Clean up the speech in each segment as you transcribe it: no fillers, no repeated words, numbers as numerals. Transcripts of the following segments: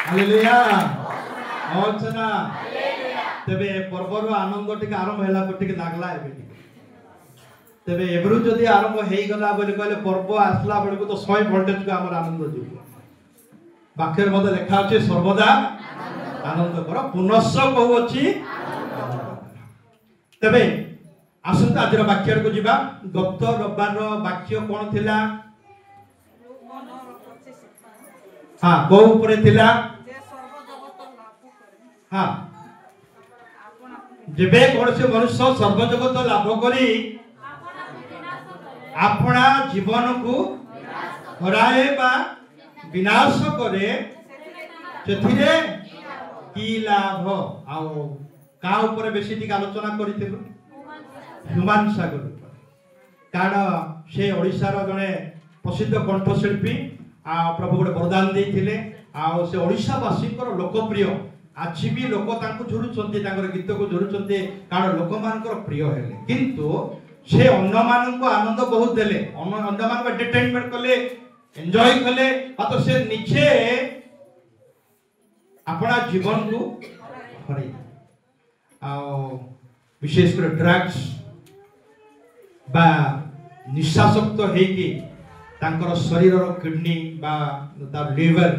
Hallelujah होचना तेबे पर्वर आनंद टिके आरंभ हैला टिके लागला एबे तेबे एबरु जदी आरंभ हेई गला बोली कहले पर्व आसला बेलको तो 100 वोल्टेज को हमर आनंद जीव वाक्यर मते लेखा अछि सर्वदा आनंद कर पुनश्च कहू अछि तेबे आसंता आजर वाक्य को जीवा गत रविवार वाक्य कोन थिला हां को ऊपर थिला हां जेबे कोनसे मनुष्य सर्व जगत लाभ करी अपना जीवन को हराए बा विनाश करे सेथिरे की लाभ आउ का ऊपर बेसी टिक आलोचना करिथिलु ह्यूमन सागर कारण से ओडिसा रो जने प्रसिद्ध कंठशिल्पी आ प्रभु गोटे वरदान देथिले आ से ओडिसा वासी को लोकप्रिय आज भी लोक तांको झुरुचंती तांकर गीत को झुरुचंती कारण लोक मानकर प्रिय हेले किंतु से अन्य मान को आनंद बहुत देले अन्य मान को एंटरटेनमेंट कले एंजॉय कले तो से निचे अपना जीवन को हरै आ विशेष कर ड्रग्स बा निशासक्त हेकी तांकर शरीर रो किडनी बा तार लिवर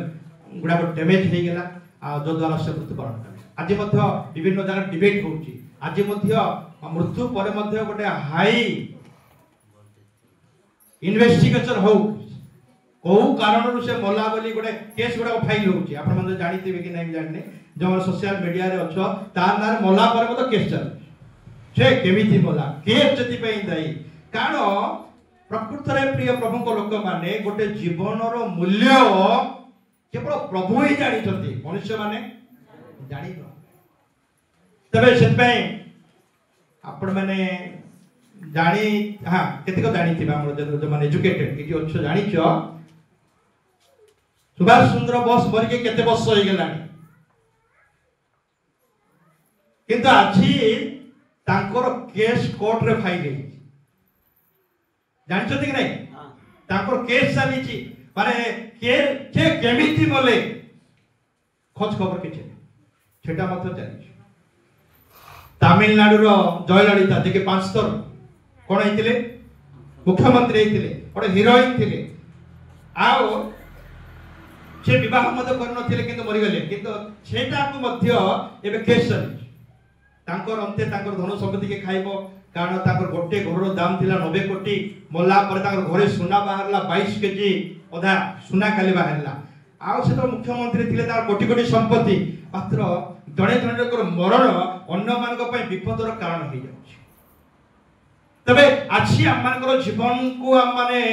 गुडा डैमेज हे गेला आ जो द्वारा से मृत्युवरण कले आज मध्य विभिन्न जगह डिबेट होउची आज मध्य मृत्यु पर मध्य गोटे हाई इन्वेस्टिगेशन हो को कारण से मला बोली गोटे केस गुडा फाइल होउची आपण मन जानिथिबे कि नहीं जानने जो सोशल मीडिया रे अछो तार नार मला पर मत केस चल से केमिति मला केस जति पई दाई कारण प्रकृत रे प्रिय प्रभु को लोक माने गोटे जीवन रो मूल्य केवल प्रभु ही जानी छथि मनुष्य माने जानी न तबे सेत आपण माने जानी हां केते को जानी थिबा हमर जो माने एजुकेटेड इति अच्छो जानी छ सुभाष चंद्र बोस मर के केते वर्ष होई गेलानी किंतु आछि तांकर केस कोर्ट रे फाइल हे जानि छथि कि नहीं तांकर केस चली छी माने के केमिति बोले खोज खबर के छेटा मत चली तमिलनाडु रो जयललिता जे के 5 स्तर कोन हेतिले मुख्यमंत्री हेतिले ओडे हीरोइन थिले आओ से विवाह मत करन थिले किंतु मरि गेले किंतु सेटा को मध्य एबे केस चली तांकर अंते तांकर धन संपत्ति के खाइबो कारण तांकर गोटे घर रो दाम थिला 90 कोटी मोला पर तांकर घरे सोना बाहरला 22 केजी ओधा सोना काली बाहरला आओ से तो मुख्यमंत्री थिले तार कोटी कोटी संपत्ति मात्र जड़े जणकर मरण अन्य मान विपदर कारण हो जाए तबे आज आम जीवन को आम माने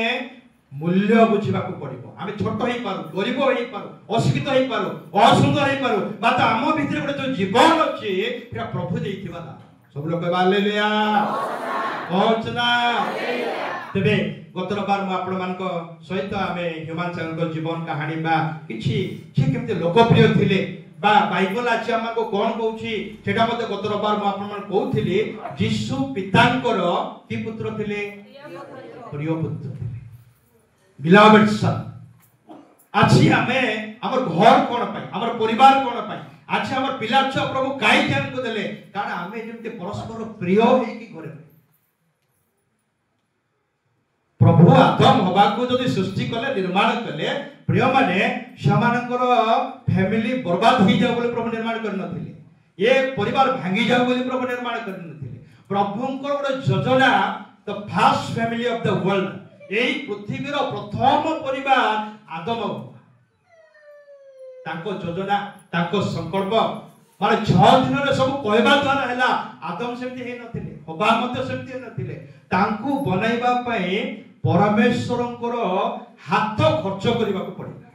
मूल्य बुझा पड़ो आम छोट हो पार गरीब हो पार अशिक्षित हो पार असुंदर हो पार बात आम भितर गोटे जो जीवन अच्छी प्रभु देथिबा सब लोग हालेलुया होचना तबे गतर बार मु आपण मान सहित आम ह्यूमन सागर जीवन कहानी बा किछि जे केमते लोकप्रिय थिले बा बाइबल आज हमको कोन कहूची सेटा मते गतर बार मु आपण मान कहउथिली यीशु पितांकर की पुत्र थिले प्रिय पुत्र थिले बिलावेड सन आछि हमें हमर घर कोन पाई हमर परिवार कोन पाई आज हमर पिला छ प्रभु काई ध्यान को देले कारण हमें जेमते परस्पर प्रिय होई की घरे प्रभु आदम हवा को जदि सृष्टि कले निर्माण कले प्रिय माने समानकर फैमिली बर्बाद हो जाओ बोले प्रभु निर्माण कर नथिले ये परिवार भांगी जाओ बोले प्रभु निर्माण कर नथिले प्रभुंकर गोटे योजना the first family of the world एई पृथ्वी रो प्रथम परिवार आदम ताको योजना ताको संकल्प माने 6 दिन रे सब कहबा द्वारा हैला आदम सेमति हे नथिले हवा मते सेमति हे नथिले तांकू बनाइबा पई परमेश्वरंकर हाथ खर्च करबा को पड़िला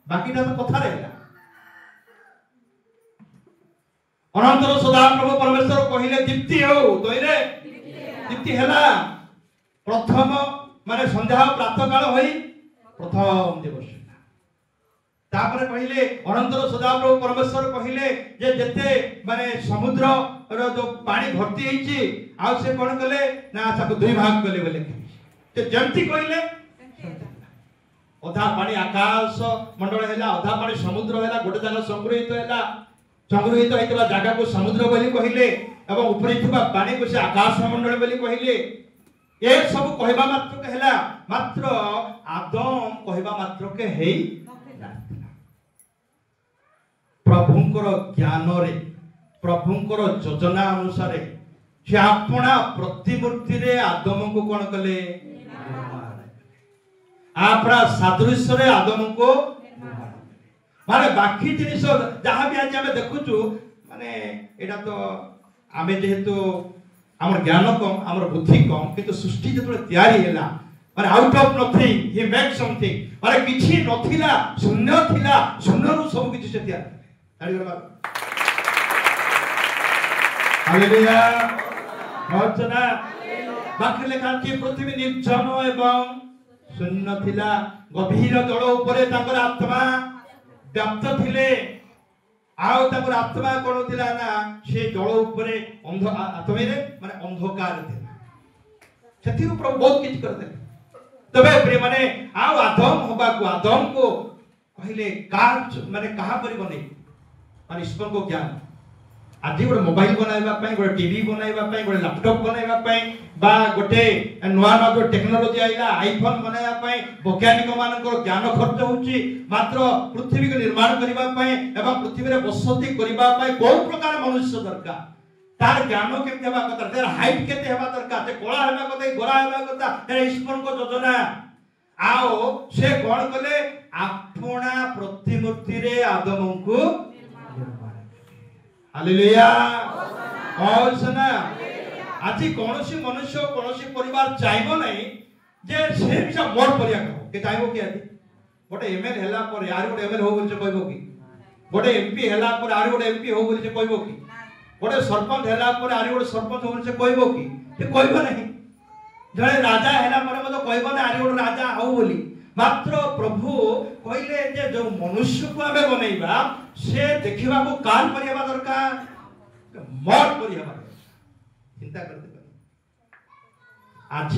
बाकीटा तो कथा रहला अनंतर सदा प्रभु परमेश्वर कहिले दीप्ति हो तोइरे दीप्ति हैला प्रथम माने संध्या प्रातः काल होई प्रथम दिवस तापर कहिले अनंतर सदा प्रभु परमेश्वर कहिले जे जते माने समुद्र रो जो पानी भर्ती हेची आ से कोन कले ना ताको दुई भाग कले बोले ते जंती कहिले अधा पानी आकाश मंडल है, अधा पानी समुद्र है, गोटे जान संग्रहित है, संग्रहित होता जगह को समुद्र बोली कहले एवं ऊपर पानी को से आकाश मंडल बोली कहले। ये सब कहवा मात्र के हला, मात्र आदम कहवा मात्र के हेई प्रभुंकर ज्ञान रे, प्रभुंकर योजना अनुसार से अपना प्रतिमूर्ति रे आदम को कौन कले, अपना सादृश्य रे आदम को माने बाकी जिनिस जहाँ भी आज आम देखुचु माने एटा तो आमे जेहेतु आमर ज्ञान कम, आमर बुद्धि कम, किंतु सृष्टि जो तैयारी हैला माने out of nothing he make something, माने किछि नथिला, शून्य थिला, शून्य रु सब किछि से तैयार ताड़ी करबा। हालेलुया होचना बाकी लेखा कि पृथ्वी निर्जन एवं शून्य थिला, गभीर जल ऊपर तांकर आत्मा व्याप्त थिले, आउ तांकर आत्मा कोन थिला ना से जल ऊपर अंध आत्मा रे माने अंधकार थिला, सेति प्रभु बहुत किछ कर देले। तबे प्रिय माने आउ आदम होबा को, आदम को कहले का माने कहा परि बने माने ईश्वर को ज्ञान आज गोटे मोबाइल बनाइबा पई, गोटे टीवी बनाइबा पई, गोटे लैपटॉप बनाइबा पई बा गोटे नुआ नुआ जो टेक्नोलॉजी आइला आईफोन बनाइबा पई वैज्ञानिक मानकर ज्ञान खर्च होउची, मात्र पृथ्वी को निर्माण करबा पई एवं पृथ्वी रे बसति करबा पई कोन प्रकार मनुष्य दरकार, तार ज्ञान केते हेबा कथा, तार हाइट केते हेबा दरकार, ते कोळा हेबा कथा, गोरा हेबा कथा, ते ईश्वर को योजना। आओ से कोन कले अपना प्रतिमूर्ति रे आदम को हालेलुया होसना। आज कोनोसी मनुष्य कोनोसी परिवार चाहबो नहीं जे से बिसा मोर परिया कहो के चाहबो कि आज गोटे एमएल हैला पर यार गोटे एमएल हो बोल से कहबो कि, गोटे एमपी हैला पर यार गोटे एमपी हो बोल से कहबो कि, गोटे सरपंच हैला पर यार गोटे सरपंच हो बोल से कहबो कि, से कहबो नहीं। जणे राजा हैला पर मतो कहबो ना यार गोटे राजा हो बोली, मात्र प्रभु कहले जे जो मनुष्य को आमे बनेइबा से देखिबा को काल परिया दरकार, मोर परिया चिंता करते आज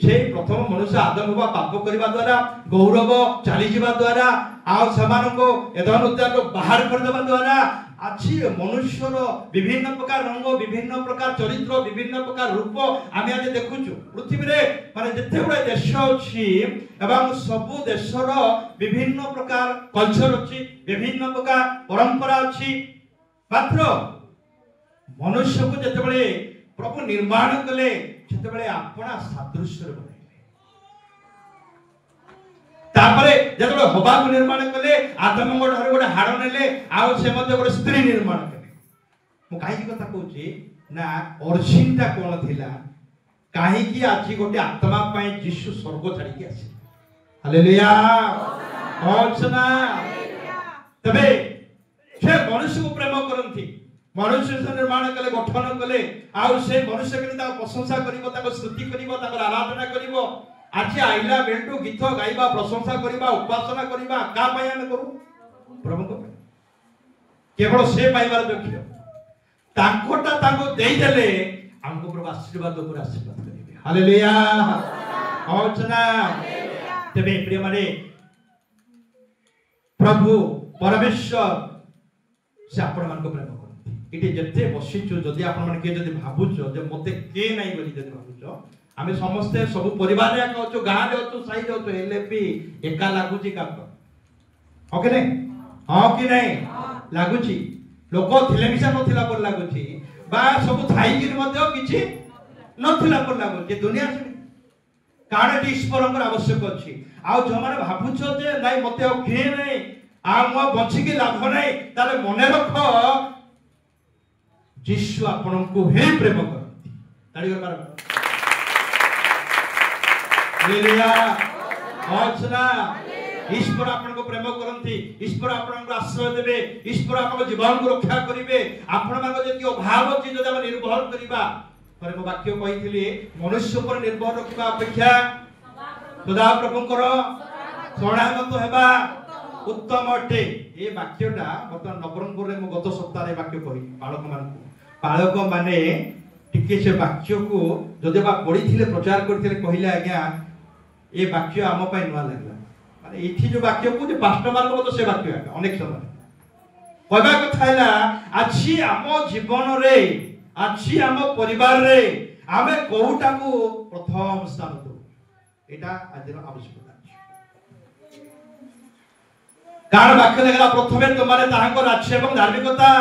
से प्रथम मनुष्य आदम हुआ पाप करने द्वारा गौरव चली जावा द्वारा आउ समान को एधन उद्यान बाहर कर देवा द्वारा आज मनुष्यर विभिन्न प्रकार रंग, विभिन्न प्रकार चरित्र, विभिन्न प्रकार रूप आम आज देखुचु पृथ्वी रे माने जते गुडे देश अछि एवं सबु देशर विभिन्न प्रकार कल्चर अछि, विभिन्न प्रकार परंपरा अछि, मात्र मनुष्य को जते बळे प्रभु निर्माण कले सेते अपना सादृश्य बनाइले, तापरे जते हवा को निर्माण कले आदम गोटे गोटे हाड़ नेले आउ से मते गोटे स्त्री निर्माण कले। मु काहे की कथा कहूची ना ओरिजिनटा कोन थिला, काहे की आज गोटे आत्मा पय यीशु स्वर्ग छाडी के आसी। हालेलुया होसना। तबे से मनुष्य को प्रेम करंती, मनुष्य से निर्माण कले, गठन कले, आउ से मनुष्य के ता प्रशंसा करिवो, ता स्तुति करिवो, ता आराधना करिवो। आज आइला बेलटू गीत गाइबा, प्रशंसा करिबा, उपासना करिबा का पय हम करू प्रभु को केवल से पाइबार योग्य, ताकोटा ताको देई देले हमको प्रभु आशीर्वाद पर आशीर्वाद करिवे। हालेलुया होचना। तबे प्रिय माने प्रभु परमेश्वर से आपण मान को प्रेम इटे जते बसिचु, जदि आपण मन के जदि भाबुचो जे मते के नै बोली जदि भाबुचो, आमे समस्त सब परिवार रे कहचो, गां रे अतो, साई रे अतो, हेले भी एका लागुची काप ओके नै हां कि नै लागुची, लोक थिले मिसा नथिला पर लागुची, बा सब थाई कि मध्ये किछि नथिला पर लागुची। दुनिया से काडे ईश्वरंकर आवश्यक अछि। आ जो माने भाबुचो जे नै मते के नै आ मो बछि के लाभ नै, ताले मने रखो यीशु आपन को हे प्रेम करती। ताड़ी कर मार हालेलुया होसना। ईश्वर आपन को प्रेम करती, ईश्वर आपन को आश्रय देबे, ईश्वर आपन जीवन को रक्षा करिवे। आपन माने जति अभाव अछि जदि हम निर्भर करिबा, पर मो वाक्य कहिथिले मनुष्य पर निर्भर रखिबा अपेक्षा सदा प्रभु कर शरणागत हेबा उत्तम अटे। ए वाक्यटा बर्तमान नवरंगपुर रे मो गत सप्ताह रे वाक्य कहि बालक मान बालक माने टिके से वाक्य को जदि बा पढ़ी थिले, प्रचार करथिले, कहिले आज्ञा ए वाक्य आम पय नुआ लागला, माने इठी जो वाक्य को जे पास्टर मान को तो से वाक्य अनेक समय कहबा कथा हैला आछि आम जीवन रे आछि आम परिवार रे आमे कोहुटा को प्रथम स्थान दो एटा आजिर आवश्यकता अछि कारण वाक्य देखला प्रथमे तुमारे ताहाको राज्य एवं धार्मिकता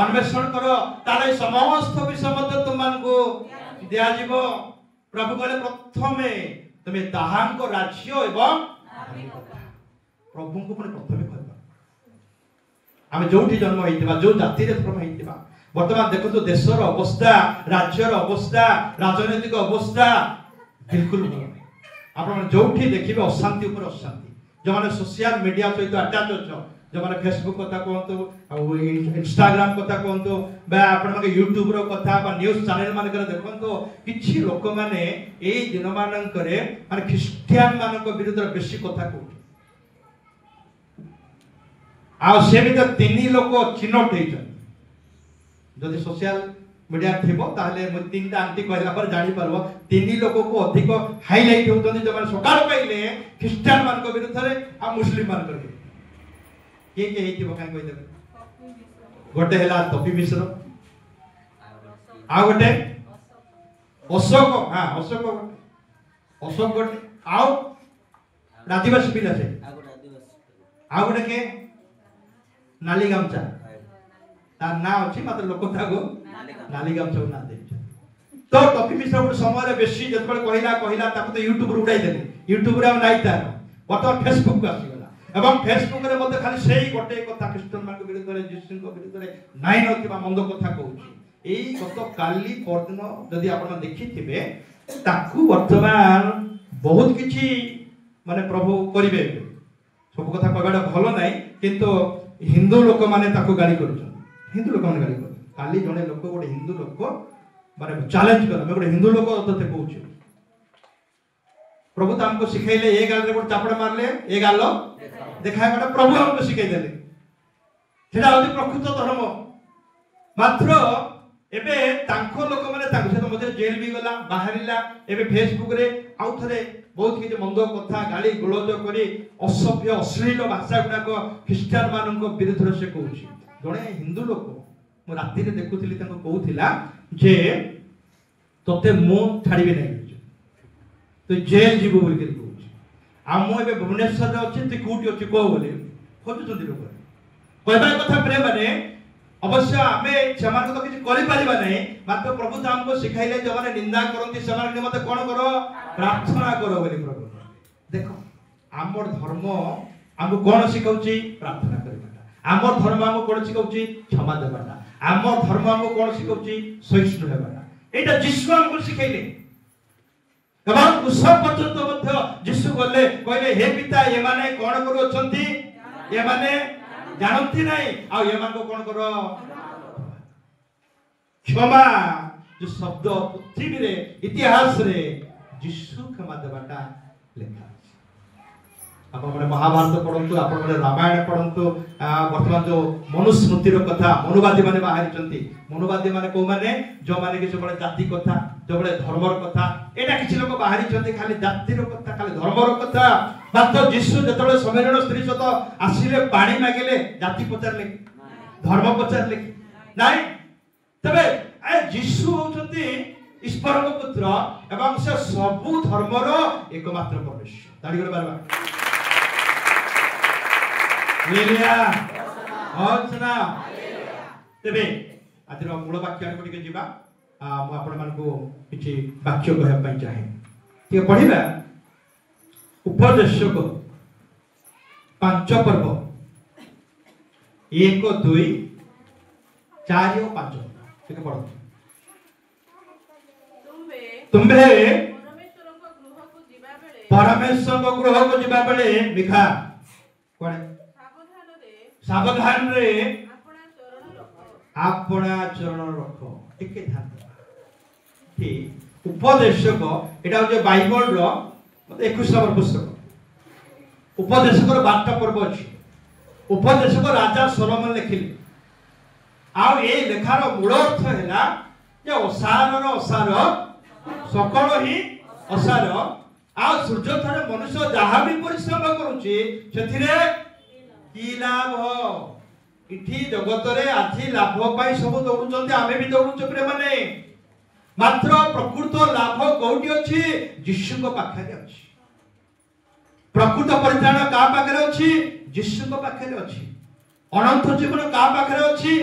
अन्वेषण करो ताले समस्त विषय मध्य तुमान को दिया जीवो प्रभु कहले प्रथमे तमे ताहाको राज्य एवं धार्मिकता प्रभु को प्रथमे कहबा आमे जोठी जन्म होइतिबा जो जाति रे धर्म होइतिबा वर्तमान देखो तो देशर अवस्था राज्यर अवस्था राजनीतिक अवस्था बिल्कुल आपण जोठी देखिबे अशांति ऊपर अशांति जो माने सोशल मीडिया सहित अटैच अछ जो माने फेसबुक कथा कोंतो आ इंस्टाग्राम कथा कोंतो बा आपण माने यूट्यूब रो कथा बा न्यूज़ चैनल माने कर देखंतो किछि लोक माने एई दिन मानन करे माने ख्रिस्टियन मानन को विरुद्ध बेसी कथा को आ सेमित तीन लोक चिन्हट होइछन जदि सोशल मीडिया थिबो ताले म तीनटा आंटी कहला पर जानि परबो तीन लोक को अधिक हाइलाइट होतन जे माने सकाळ पहिले ख्रिस्टियन मान को विरुद्ध रे आ मुस्लिम मान को के हेतिबो काई कहि देबे गोटे हला तपी मिश्र आ गोटे अशोक हां अशोक गोटे आउ आदिवासी पिला से आ गोटे के नाली गामचा तार ना अछि मात्र लोक तागो नाली गामचा ना दे तो टॉपी मिश्र गोटे समय रे बेसी जतबे कहिला ताको तो यूट्यूब रे उडाई देले यूट्यूब रे नाइ तार बत फेसबुक पे आसी गला एवं फेसबुक रे मते खाली सेही गोटे कथा ख्रिस्टियन मान के विरुद्ध रे जीसु को विरुद्ध रे नाइ नथिबा मंद कथा कहूची एई गत काली परदिन जदि आपण देखिथिबे ताकू वर्तमान बहुत किछि माने प्रभु करिवे सब कथा कहबाडा भलो नै किंतु हिंदू लोक माने ताको गाली करूछन हिंदू लोक माने गाली कर काली जने लोक गोटे हिंदू लोक माने चैलेंज कर मैं गोटे हिंदू लोक तते कहूछु प्रभु त हमको सिखाइले ए गाल रे गोटे चापड़ मारले ए गाल देखाय गोटे प्रभु हमको सिखाइ देले सेटा होती प्रकृत धर्म मात्र एबे तांको लोक माने तांको से मधे जेल भी गला बाहरिला एबे फेसबुक रे आउ थरे बहुत किछि मंद कथा गाली गुलोज करी असभ्य अश्लील भाषा गुडा को ख्रिस्टियन मान को विरुद्ध रे से कहूछि जने हिंदू लोक मो राति रे देखुथिली तांको कहूथिला जे तते मो छाड़ीबे नै तो जेल जीवो बोल के कहूछि आ मो एबे भुवनेश्वर रे अछि ते कोठी अछि को बोले खोजुछन्ती लोक कहबा कथा प्रेम माने अवश्य आमे समान तो किछि करि परिबा नै मात्र प्रभु त हमको सिखाइले जे माने निंदा करंती समान निमते कोन करो प्रार्थना करो बोली प्रभु देखो हमर धर्म हमको कोन सिखाउची प्रार्थना करबाटा हमर धर्म हमको कोन सिखाउची क्षमा देबाटा हमर धर्म हमको कोन सिखाउची सहिष्णु हेबाटा एटा जिसु हमको सिखाइले एवं कुसब पर्यंत मध्य जिसु गले कहले हे पिता ये माने कोन करू अछंती ये माने जानती नहीं आ ये मान को कोन करो क्षमा जो शब्द पृथ्वी रे इतिहास रे जिसु क्षमा देबाटा लेखा आपण माने महाभारत पढंतु आपण माने रामायण पढंतु वर्तमान जो मनुस्मृति रो कथा मनुवादी माने बाहर चंती मनुवादी माने को माने जो माने कि सबले जाति कथा जो बले धर्म रो कथा एटा किछि लोक बाहर चंती खाली जाति रो कथा खाली धर्म रो कथा मात्र जिसु जतले समेरण स्त्री सत आसीले पानी मागिले जाति पचारले धर्म पचारले नाही तबे ए जिसु होचंती ईश्वर को पुत्र एवं से सबु धर्म रो एकमात्र परमेश्वर ताड़ी करे बारबा हालेलुया होचना तबे आदिर मूल वाक्य को टिके जिबा मु आपण मान को किछि वाक्य कहय पई चाहे के पढिबा उपदेशक 5 पर्व 1 2 4 और 5 ठीक पढ़ो तुम्बे परमेश्वर को गृह को जिबा बेले लिखा कोन सावधान रे अपना चरण रखो टिके ध्यान ठीक उपदेशक एटा जे बाइबल रो मते 21 नंबर पुस्तक उपदेशक रो 12 पर्व अछि उपदेशक राजा सोलोमन लिखिले आ ए लेखार मूल अर्थ हैला जे असार सकल ही असार आ सूर्य थारे मनुष्य जहा भी परिश्रम करूची होउची सेथिरे की लाभ इठी जगत रे आजी लाभ पाई सब दौड़ुचंती आमे भी दौड़ुचो प्रेम माने मात्र प्रकृत लाभ कोठी अछि यीशु को पाखरे अछि प्रकृत परित्राण का पाखरे अछि यीशु को पाखरे अछि अनंत जीवन का पाखरे अछि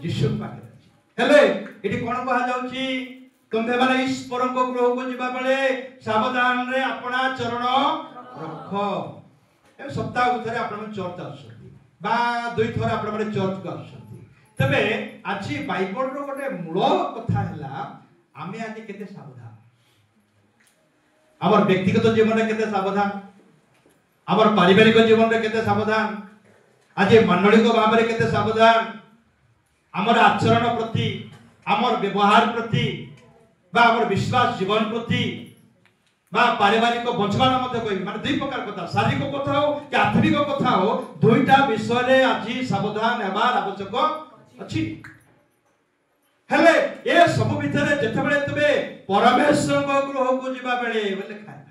यीशु को पाखरे अछि हेले एठी कोन कहा जाउची तुमे माने ईश्वर को गृह को जिबा बेले सावधान रे अपना चरण रख ए सप्ताह उथरे आपण चर्च आछथि बा दुई थोर आपण माने चर्च को आछथि तबे आछि बाइबल रो गोटे मूल कथा हला आमे आज केते सावधान हमर व्यक्तिगत जीवन रे केते सावधान हमर पारिवारिक जीवन रे केते सावधान आज मानविक भाव रे केते सावधान हमर आचरण प्रति हमर व्यवहार प्रति बा हमर विश्वास जीवन प्रति बा पारिवारिक बंचवाना मध्य कोइ माने दुई प्रकार कथा शारीरिक कथा हो कि आत्मिक कथा हो दुईटा विषय रे आज सावधान हेबार आवश्यक अछि हेले ए सब भितरे जेते बेले तबे परमेश्वर को गृह को जिबा बेले बोले खाय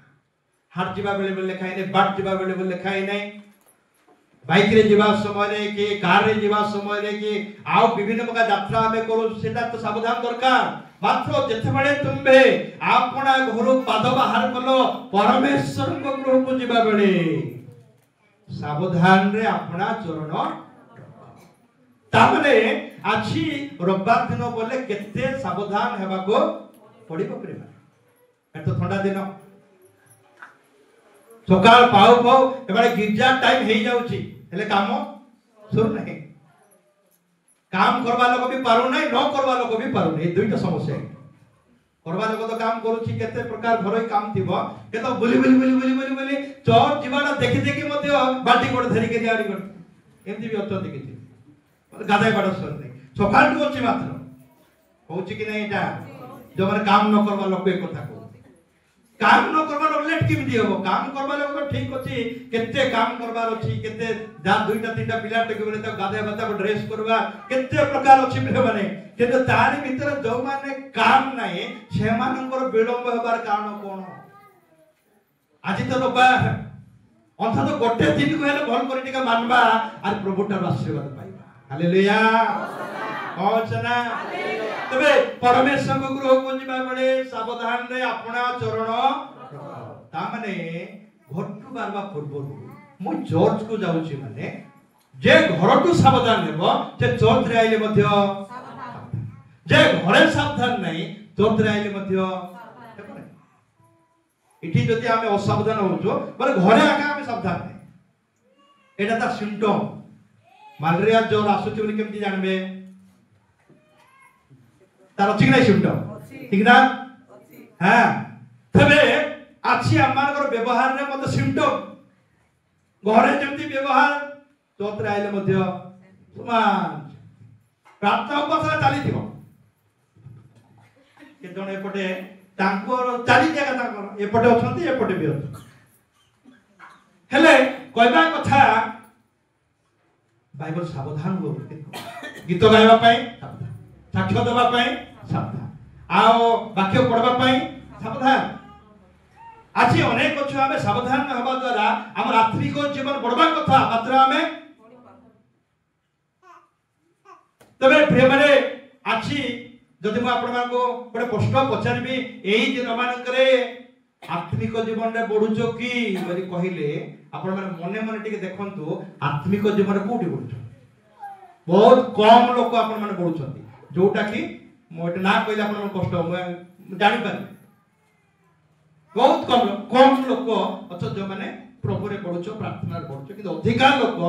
हाट जिबा बेले बोले खाय नै बाट जिबा बेले बोले खाय नै बाइक रे जिबा समय रे कि कार रे जिबा समय रे कि आउ विभिन्न प्रकार यात्रा हमें करू सेटा तो सावधान दरकार मात्र जेते बेले तुमे आपना घर पाद बाहर कलो परमेश्वर को गृह को जिबा बेले सावधान रे अपना चरण तामने आछि रविवार दिन बोले केते सावधान हेबा को पड़िबो प्रेम एतो ठंडा दिन सकाळ पाउ पाउ एबारे गिरजा टाइम हेई जाउची हेले काम सुर नहीं काम करबा लोक भी पारु नहीं न करबा लोक भी पारु नहीं दुईटा समस्या करबा लोक तो काम करूची केते प्रकार घरोई काम थिबो केतो बुली बुली बुली बुली बुली बुली चोर जीवाना देखि देखि मते बाटी कोड धरि के दियारी कोड एमती भी अत्य देखि गादाय बाड़ सर नहीं सकाळ टु अछि मात्र होउची कि नहीं एटा जो माने काम न करबा लोक एक कथा को काम न करबा लोक लेट कि दियो काम करबा लोक ठीक अछि केते काम करबार अछि केते जा दुईटा तीनटा पिला टेके बेले त गादाय बता को ड्रेस करबा केते प्रकार अछि बे माने केते तारी भीतर जो माने काम नाही से मानकर विलंब हेबार कारण कोन आज तो रविवार अंत तो गोटे दिन को हेले भल करी टिका मानबा आर प्रभुटर आशीर्वाद पाइबा हालेलुया होचना तबे परमेश्वर को गृह को जिबा बेले सावधान रे अपना चरण ता माने घरटू बारबा पूर्व मु चर्च को जाउची माने जे घरटू सावधान हेबो जे चर्च रे आइले मध्य सावधान जे घरे सावधान नाही चर्च रे आइले मध्य इठी जति आमे असावधान होउछो माने घरे आका आमे सावधान नाही एटा ता सिम्पटम मलेरिया ज्वर आसुची बोली केमती जानबे तार अछि नै सिम्पटम ठीक ना हां तबे आछि आमानकर व्यवहार रे मत सिम्पटम घरे जेमती व्यवहार चोत्र आइले मध्य समान प्राप्त उपसरा चाली थिबो के जने एपटे तांकर चाली जागा तांकर एपटे अछंती एपटे भी अछ हेले कहबा कथा बाइबल सावधान हो गीत गाइबा पई सावधान साक्ष्य देबा पई सावधान आओ वाक्य पढ़बा पई सावधान आज अनेक छ आमे सावधान होबा द्वारा हमर आत्मिक जीवन बढ़बा कथा मात्र आमे तबे प्रेम रे आछि जदि म आपण मान को बडे प्रश्न पचारबी एही दिन मानकरे आत्मिक जीवन रे बढ़ुचो की बरी कहिले आपण माने मने मने टिके देखंतु आत्मिक जीवन कोठी बढ़ुचो बहुत कम लोक आपण माने बढ़ुचंती जोटा कि मोट ना कहिले आपण कष्ट म जानि पारि बहुत कम लोक अथ जो माने प्रभु रे बढ़ुचो प्रार्थना रे बढ़ुचो कि अधिकार लोक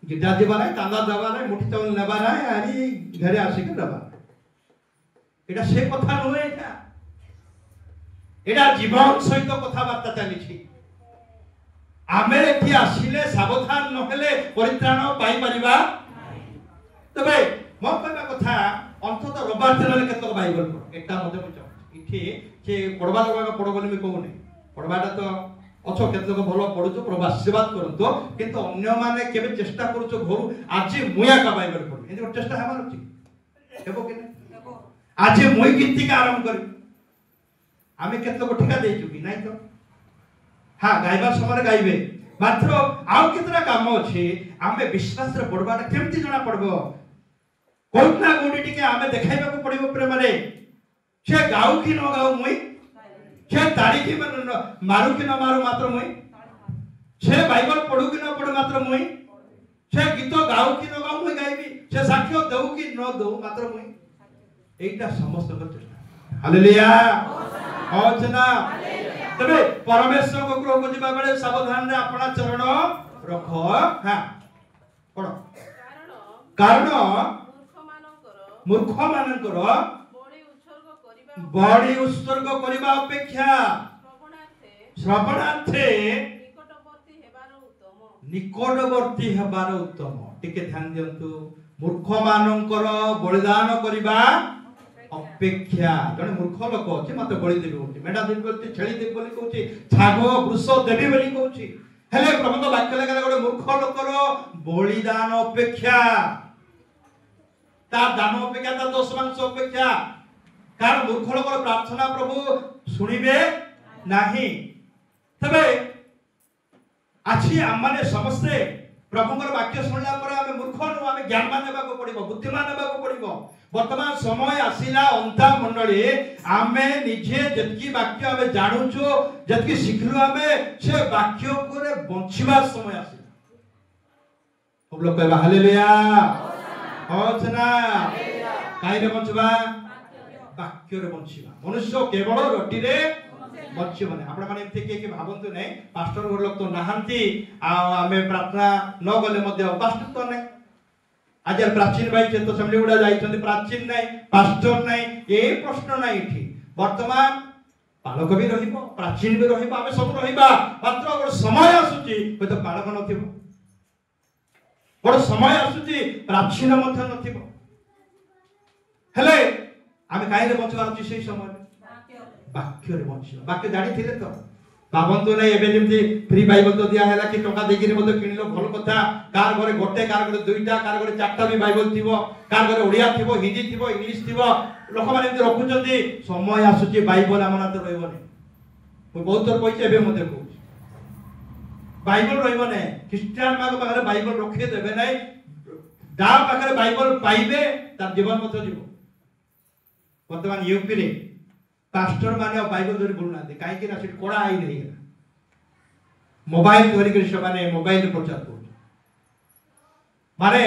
गिटा जीवा नाही तांदा दबा नाही मुठी चावल नेबा नाही आरी घरे आसी के दबा एटा से कथा नय एटा जीवन सहित कथा बार्ता चली छी आमे एठी आसीले सावधान न हेले परित्राण पाई परिबा तबे मो कहबा कथा अंत तो रविवार दिन केतक बाइबल पढ एटा मते बुझ इठी जे पढवा लगा पढ बोली कहू नै पढवाटा तो अछो केतक भलो पढुचो प्रभु आशीर्वाद करतो किंतु अन्य माने केबे चेष्टा करूचो घर आज मुया का बाइबल पढ एते चेष्टा हेबार अछि हेबो कि नै आज मुई गीत का आरंभ करी आमे केतक ठिका देइछु कि नै तो हां गाइबा समय गाइबे मात्र आउ केतरा काम अछि आमे विश्वास रे पड़बाटा केमति जणा पड़बो कोठना कोठी टिके आमे देखाइबा को पड़िबो प्रेम रे से गाउ कि न गाउ मुई से तारी कि मारू कि न मारू मात्र मुई से बाइबल पढु कि न पढु मात्र मुई से गीत गाउ कि न गाउ मुई गाइबी से साक्ष्य दउ कि न दउ मात्र मुई एटा समस्त चेष्टा हालेलुया होचना तबे परमेश्वर को ग्रह को जिबा बेले सावधान रे अपना चरण रख हां पढ कारण मूर्ख मानकर बड़ी उत्सर्ग करिबा अपेक्षा श्रवणार्थे निकटवर्ती हेबार उत्तम टिके ध्यान दियंतु मूर्ख मानकर बलिदान करिबा अपेक्षा जने मूर्ख लोक अछि मते बलि देबे होछि मेडा देबे बोलते छेली देबे बोली कहउछि छागो वृष देबे बोली कहउछि हेले प्रभु वाक्य लागला गोटे मूर्ख लोकर बलिदान अपेक्षा ता दान अपेक्षा ता दश मांस अपेक्षा कारण मूर्ख लोकर प्रार्थना प्रभु सुनिबे नाही तबे आछि आमाने समस्ते प्रभुଙ୍କର वाक्य सुनला पर आमे मूर्ख नु आमे ज्ञानवान हेबा को पड़िबो बुद्धिमान हेबा को पड़िबो वर्तमान समय आसिला अंता मंडली आमे निजे जतकी वाक्य आमे जानुचो जतकी सिखलु आमे से वाक्य को बंचिबा समय आसिला हम लोग कहबा हालेलुया होचना काइरे बंचबा वाक्य रे बंचिबा मनुष्य केवल रोटी रे बच्चे माने आपण माने एते के भाबंतु नै पास्टर घर लोक तो नाहंती आ आमे प्रार्थना न गले मध्ये पास्टर तो नै आज प्राचीन भाई चेत असेंबली गुडा जाइछन्ती प्राचीन नै पास्टर नै ए प्रश्न नै इठी वर्तमान पालक भी रहिबो प्राचीन भी रहिबो आमे सब रहिबा मात्र गोर समय आसुची होय तो पालक नथिबो गोर समय आसुची प्राचीन मध्ये नथिबो हेले आमे काइले बचबार अछि सेही समय वाक्य रे बंचिबा वाक्य जानि थिले तो बाबंतु नै एबे जेमति फ्री बाइबल तो दिया हैला कि टका देगिरी मते किनिलो भल कथा कार घरे गोटे कार घरे दुईटा कार घरे चारटा भी बाइबल थिबो कार घरे ओडिया थिबो हिंदी थिबो इंग्लिश थिबो लोक माने एमति रखुचंती समय आसुची बाइबल आमना तो रहबो नै मु बहुत थर कहिचे एबे मते कहू बाइबल रहबो नै क्रिश्चियन माग पाखरे बाइबल रखे देबे नै दा पाखरे बाइबल पाइबे तार जीवन मते जीवो वर्तमान यूपी रे पास्टर माने बाइबल धरि बोलना दे काहे कि ना से कोड़ा आई नहीं है मोबाइल धरि के से माने मोबाइल प्रचार कर माने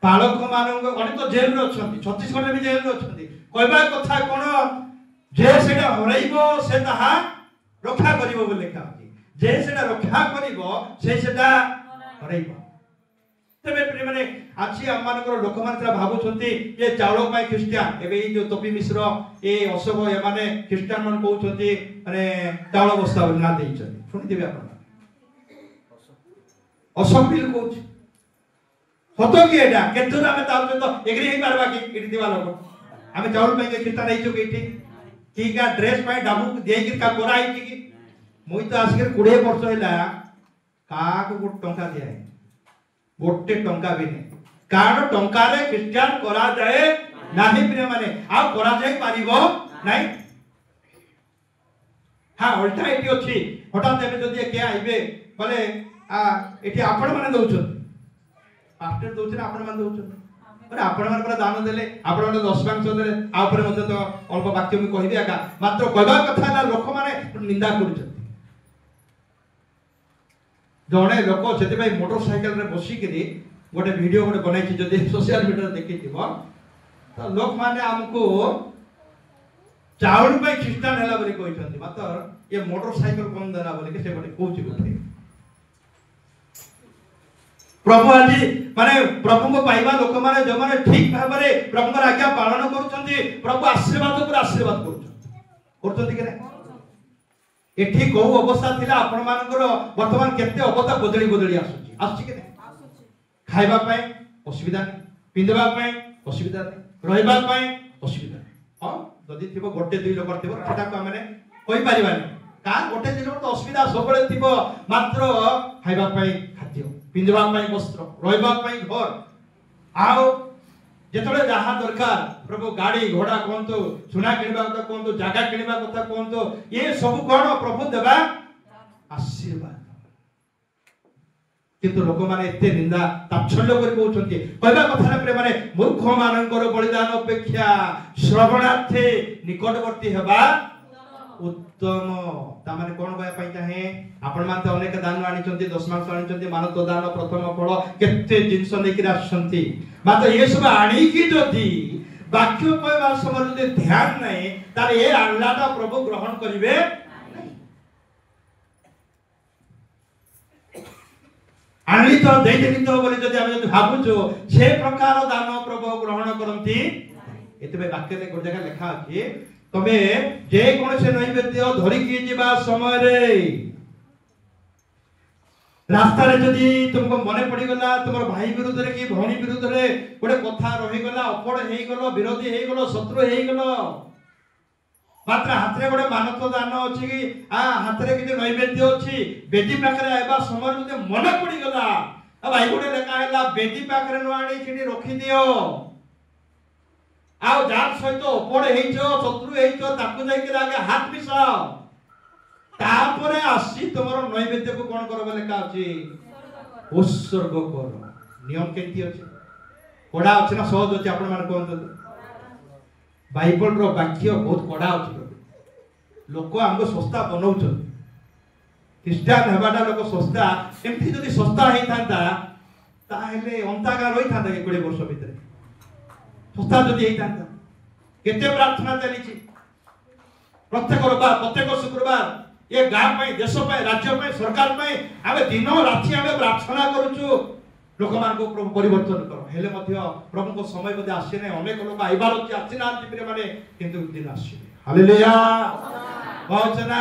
पालक मानक अने तो जेल रे अछंती छत्तीसगढ़ रे भी जेल रे अछंती कहबा कथा कोन जे सेटा हरैबो से ताहा रक्षा करिवो बोले लिखा अछि जे सेटा रक्षा करिवो से सेटा हरैबो तबे माने आछि हममानकर लोक मानकरा भाबुछंती ये चावल पाई क्रिश्चियन एबे ई जो तोपी मिश्र ए अशोक ए माने क्रिश्चियन मन कहउछंती माने चावल बस्ता ना देइछंती सुनि देबे आपण अशोक बिल कहउछ सतो कि एटा केतुर हमें तार तो एग्री ही पारबा कि इटी दिवा लोक हमें चावल पाई के क्रिश्चियन आइछो कि इटी की का ड्रेस पाई डाबू देई कि का कोरा आइछि कि मुई तो आसके 20 वर्ष हैला का को टंका दिया है गोटे टंका भी नहीं कारण टंका रे क्रिश्चियन करा जाए नाही प्रिय माने आ करा जाए पारिबो नाही हां उल्टा एटी अछि हठात एबे जदी के आइबे बोले आ एटी आपण माने दउछन पास्टर दउछन आपण माने दउछन अरे आपण मान पर दान देले आपण मान 10 मांस देले आ ऊपर मते तो अल्प वाक्य मी कहि दिया का मात्र कहबा कथा ना लोक माने निंदा करूछन जणे लोक सेते भाई मोटरसाइकिल रे बसी के गोटे वीडियो गोटे बनाई छी जदि सोशल मीडिया देखि दिबो तो लोक माने हमको चावल पे क्रिश्चियन हैला बोली कहछन्ती मात्र ये मोटरसाइकिल कोन देला बोली के से गोटे कहउची गोटे प्रभु आजी माने प्रभु को पाइबा लोक माने जो माने ठीक भाबरे प्रभु को आज्ञा पालन करूछन्ती प्रभु आशीर्वाद पर आशीर्वाद करूछन्ती के नै एठी को अवस्था थिला आपण मानकर वर्तमान केते अवस्था बदली बदली आसुची के नै खाइबा पय असुविधा नै पिंदबा पय असुविधा नै रहइबा पय असुविधा नै हां जदी थिबो गोटे दुई लोक थिबो सेटा को माने कहि परिबानी का गोटे दिन तो असुविधा सबले थिबो मात्र खाइबा पय खाद्य पिंदबा पय वस्त्र रहइबा पय घर आओ जेतले जहा दरकार प्रभु गाड़ी घोड़ा कोंतो सुना किनबा कथा कोंतो जागा किनबा कथा कोंतो ये सब कोन प्रभु देबा आशीर्वाद किंतु लोक माने एते निंदा ताच्छल्य करि कहउछन्ती कहबा कथा प्रेम माने मूर्ख मानकर बलिदान अपेक्षा श्रवणार्थे निकटवर्ती हेबा उत्तम ता माने कोन कहया पई चाहे आपण मानते अनेक दान आनिचन्ती दशमांश आनिचन्ती मानव दान प्रथम फल केते जिंस लेकि आछन्ती मात्र ये सब आनी की जदी वाक्य कहबा समय जदी ध्यान नै तार ए आल्लाटा प्रभु ग्रहण करिवे आनी तो देदेनी तो बोली जदी हम भाबुचो से प्रकार दान प्रभु ग्रहण करंती एतबे वाक्य रे गोटे जगह लिखा अछि तमे जे कोन से नैवेद्य धरि की जीवा समय रे रास्ता रे जदी तुमको मने पड़ी गला तुमर भाई विरुद्ध रे की भौणी विरुद्ध रे गोटे कथा रहि गला अपड़ हेई गलो विरोधी हेई गलो शत्रु हेई गलो मात्र हाथ रे गोटे मानव दान अछि कि हाथ रे कि नैवेद्य अछि बेदी पाखरे आबा समय जदी मने पड़ी गला आ भाई गोटे लेखा हैला बेदी पाखरे न आनी छिनी रखि दियो आउ जार सहित अपड़ हेइछो शत्रु हेइछो ताकु जाई के आगे हाथ मिसाओ तापरे आसी तमरो नैवेद्य को कोन करबे लेखा अछि उत्सर्ग करो नियम केति अछि कोडा अछि ना सहज अछि आपण मान कोन बाइबल रो वाक्य बहुत कड़ा अछि लोक हमको सस्ता बनाउछ ख्रिस्टियन हेबाडा लोक सस्ता एमथि जदी सस्ता हेइ थांता ताहेले अंतागा रहि थांता के 20 वर्ष भीतर सस्ता जदी हेइ थांता केते प्रार्थना चली छी प्रत्येक रविवार प्रत्येक शुक्रवार ये गांव में देश में राज्य में सरकार में आमे दिन राति आमे प्रार्थना करूछु लोक मान को प्रभु परिवर्तन करो हेले मध्य प्रभु को समय बदे आसी नै अनेक लोक आइबार अछि आसी ना जिबरे माने किंतु दिन आसी हालेलुया वचना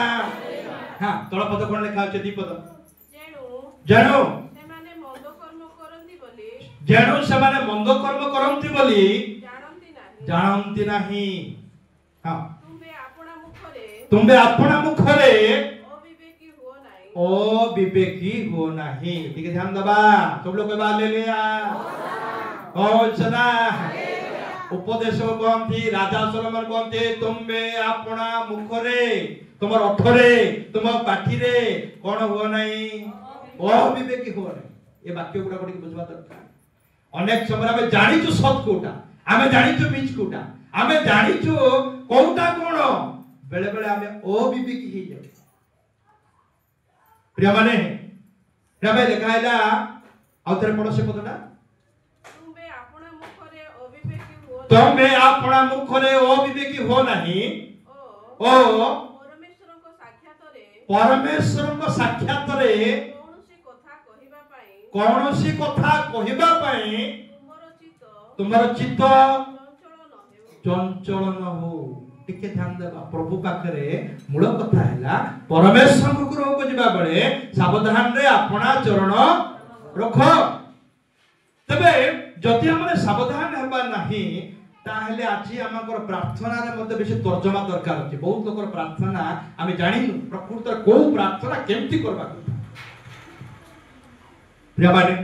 हां तळ पद कोन लेखा अछि दी पद जेणु से माने मंद कर्म करंती बोली जानंती नाही हां तुम्बे अपना मुखरे अविवेकी हो नहीं ठीक है ध्यान दबा सब लोग कहबा हालेलुया होचना उपदेश कहंती राजा सोलोमन कहंती तुम्बे अपना मुखरे तुमर ओठरे तुम पाठी रे कोन हो नहीं अविवेकी हो नहीं ये वाक्य गुडा गुडी बुझवा दरकार अनेक समय हमें जानिचु सत कोटा हमें जानिचु मिछ कोटा हमें जानिचु कोटा कोन बेले बेले हमें अविवेकी ही जाय प्रिय माने रबे लिखाइला आउतरे पड़ोसे पदना तुम्बे अपना मुखरे अविवेकी हो नहीं ओ परमेश्वर को साक्षात रे कोनोसी कथा कहिबा पई तुमरो चित्त चंचल न हो टिके ध्यान देबा प्रभु पाखरे मूल कथा हैला परमेश्वर को ग्रह को जिबा बेले सावधान रे अपना चरण रख तबे जति हमरे सावधान हेबा नाही ताहेले आछि हमकर प्रार्थना रे मते बेसी तर्जमा दरकार अछि बहुत लोकर प्रार्थना आमे जानिनु प्रकृत को प्रार्थना केमति करबा प्रिय बाने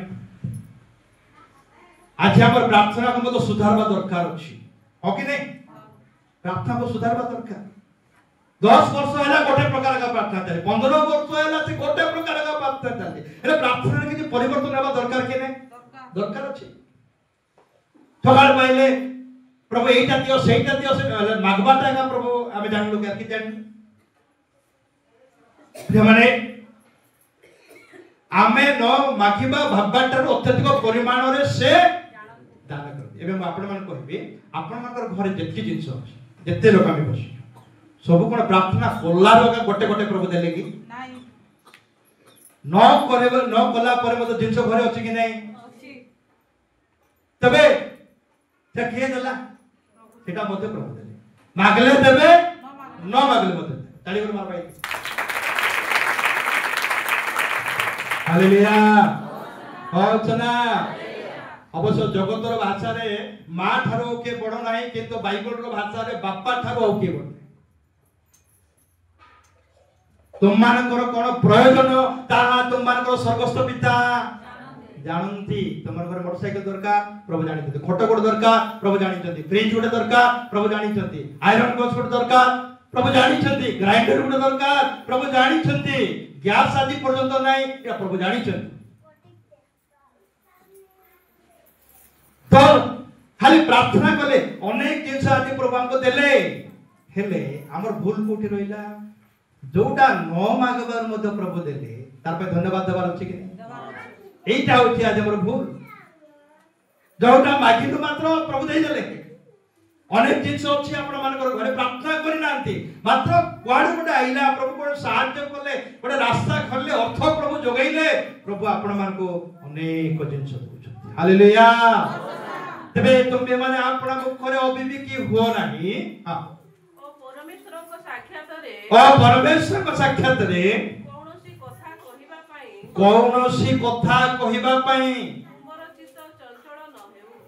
आज हमर प्रार्थना को मते सुधारबा दरकार अछि हो कि नहीं प्रार्थना को सुधारबा दरकार 10 वर्ष हैला गोटे प्रकार का प्रार्थना चले 15 वर्ष हैला से गोटे प्रकार का प्रार्थना चले एले प्रार्थना रे किछि परिवर्तन हेबा दरकार कि नै दरकार अछि सकाळ पहिले प्रभु एटा दियो सेटा दियो से मागबाटा का प्रभु आमे जानलु कि जान जे माने आमे न मागिबा भाबबाटा रो अत्यधिक परिमाण रे से दान कर एबे म आपण मान कहबी आपण मानकर घरे जेति जिंस अछि जेते लोक आमे बसी सब कोन प्रार्थना कोल्ला रोगा गोटे गोटे प्रभु देले कि नाही न करे न कोला पर मत जिंस घरे अछि कि नाही अछि तबे से के देला सेटा मते प्रभु देले मागले देबे न मागले मते ताली कर मार भाई हालेलुया होचना अवश्य जगतर भाषा रे मां ठारो के बड़ नाही किंतु बाइबल रो भाषा रे बापा ठारो के बड़ तुम मानकर कोन प्रयोजन ताहा तुम मानकर स्वर्गस्थ पिता जानंती तुमर घर मोटरसाइकिल दरकार प्रभु जानिछथि खटकोट दरकार प्रभु जानिछथि फ्रिज गुटे दरकार प्रभु जानिछथि आयरन बॉक्स गुटे दरकार प्रभु जानिछथि ग्राइंडर गुटे दरकार प्रभु जानिछथि गैस आदि पर्यंत नाही या प्रभु जानिछथि तो खाली प्रार्थना कले अनेक जिनस आज प्रभु हमको देले हेले हमर भूल कोठी रहिला जोटा न मागबार मध्य प्रभु देले तार पे धन्यवाद देबार अछि कि एटा होछि आज हमर भूल जोटा मागिलु मात्र प्रभु देई देले अनेक जिनस अछि आपण मानकर घरे प्रार्थना करि नांती मात्र कुआड गोटे आइला प्रभु को सहायता कले गोटे रास्ता खले अर्थ प्रभु जोगाइले प्रभु आपण मानको अनेक जिनस दोछथि हालेलुया तबे तुमे माने आपण मुखरे अविवेकी हुओ नाही हां ओ परमेश्वर को साक्षात रे कौनसी कथा कहिबा पई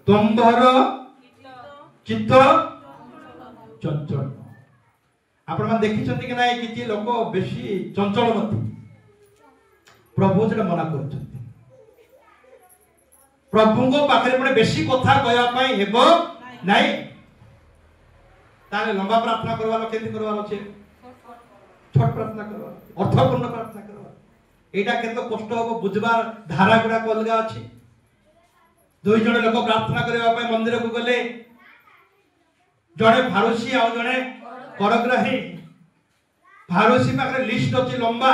तुमर चित्त चंचल आपण मान देखिछथि कि नाही किछि लोक बेसी चंचल मत प्रभु जे मना करछथि प्रभु को पाखरे पड़े बेसी कथा कहया पई हेबो नाही ताले लंबा प्रार्थना करवा लो केति करवा अछि छोट प्रार्थना करवा अर्थपूर्ण प्रार्थना करवा एटा केतो कष्ट हो बुझबार धारा गुडा कोलगा अछि दुई जण लोक प्रार्थना करबा पई मंदिर को गले जड़े फारुसी आ जड़े करग्राही फारुसी पाखरे लिस्ट अछि लंबा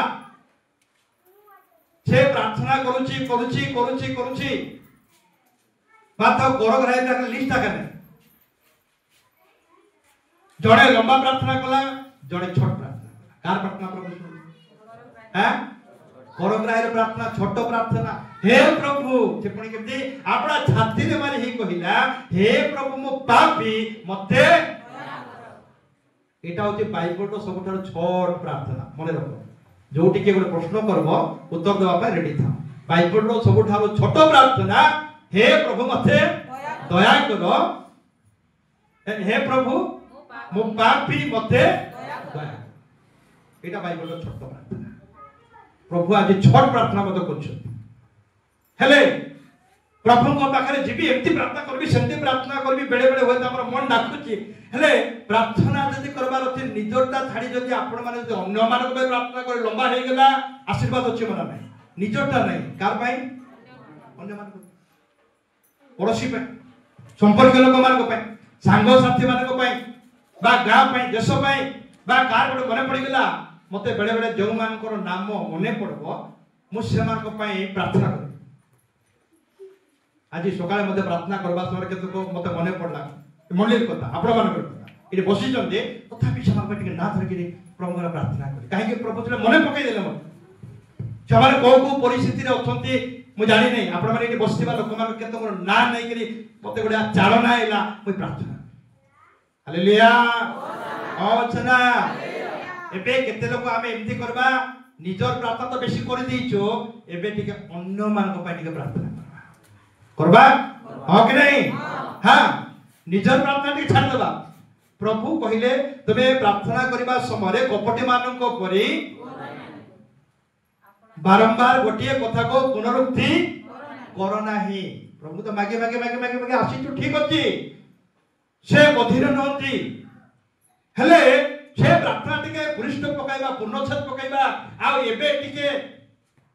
से प्रार्थना करूची करूची करूची करूची बात करग्राही पाखरे लिस्ट आके जड़े लंबा प्रार्थना कला जड़े छोट प्रार्थना कार प्रार्थना प्रभु हैं करग्राही प्रार्थना छोट प्रार्थना हे प्रभु से पुणी केमती आपड़ा छाती रे मारी ही कहिला हे प्रभु मो पापी मते एटा होती बाइबल तो सबठार छोट प्रार्थना मने रखो जोटी के गोटे प्रश्न करबो उत्तर देबा पे रेडी था बाइबल तो सबठार छोट प्रार्थना हे प्रभु मते दया करो हे प्रभु मो पापी मते दया एटा बाइबल तो छोट प्रार्थना प्रभु आज छोट प्रार्थना मत करछथि हेले प्रभु को पाखरे जीवी एमती प्रार्थना करबी सेमती प्रार्थना करबी बेले बेले होय त हमर मन डाकुची हेले प्रार्थना जदी करबार अछि निजरता छाडी जदी आपण माने जदी अन्य मानक पे प्रार्थना करे लंबा हे गेला आशीर्वाद अछि मना नै निजरता नै कार पई अन्य मानक पड़ोसी पे संपर्क लोक मानक पे सांग साथी मानक पे बा गा पे देश पे बा कार बड मने पड़ी गेला मते बेले बेले जो मानकर नाम मने पड़बो मु से मानक पे प्रार्थना कर आज सकाळे मध्ये प्रार्थना करबा समय केतो को मते मने पडला मंडलीर कथा आपण मानकर कथा इते बसी जंते तथापि क्षमा पटिके ना धर के प्रभु रा प्रार्थना करे काहे के प्रभु जले मने पकई देले मते क्षमा को परिस्थिति रे अथंती मु जानि नै आपण माने इते बसिबा लोक मान केतो को ना नै करी मते गोडा चालना आइला मु प्रार्थना हालेलुया ओछना एबे केते लोक आमे एमती करबा निजर प्रार्थना तो बेसी कर दिछो एबे ठीक अन्य मान को पाटी के प्रार्थना करबा हां कि नहीं हां निजर प्रार्थना के छाड़ देबा प्रभु कहिले तबे प्रार्थना करबा समय कपटी मानन को परि बारंबार गोटिए कथा को पुनरुक्ति करो नाही प्रभु तो मागे मागे मागे मागे मागे आसी तो ठीक अछि से बधिर नहंती हेले से प्रार्थना टिके पुरिष्ट पकाइबा पूर्णछेद पकाइबा आ एबे टिके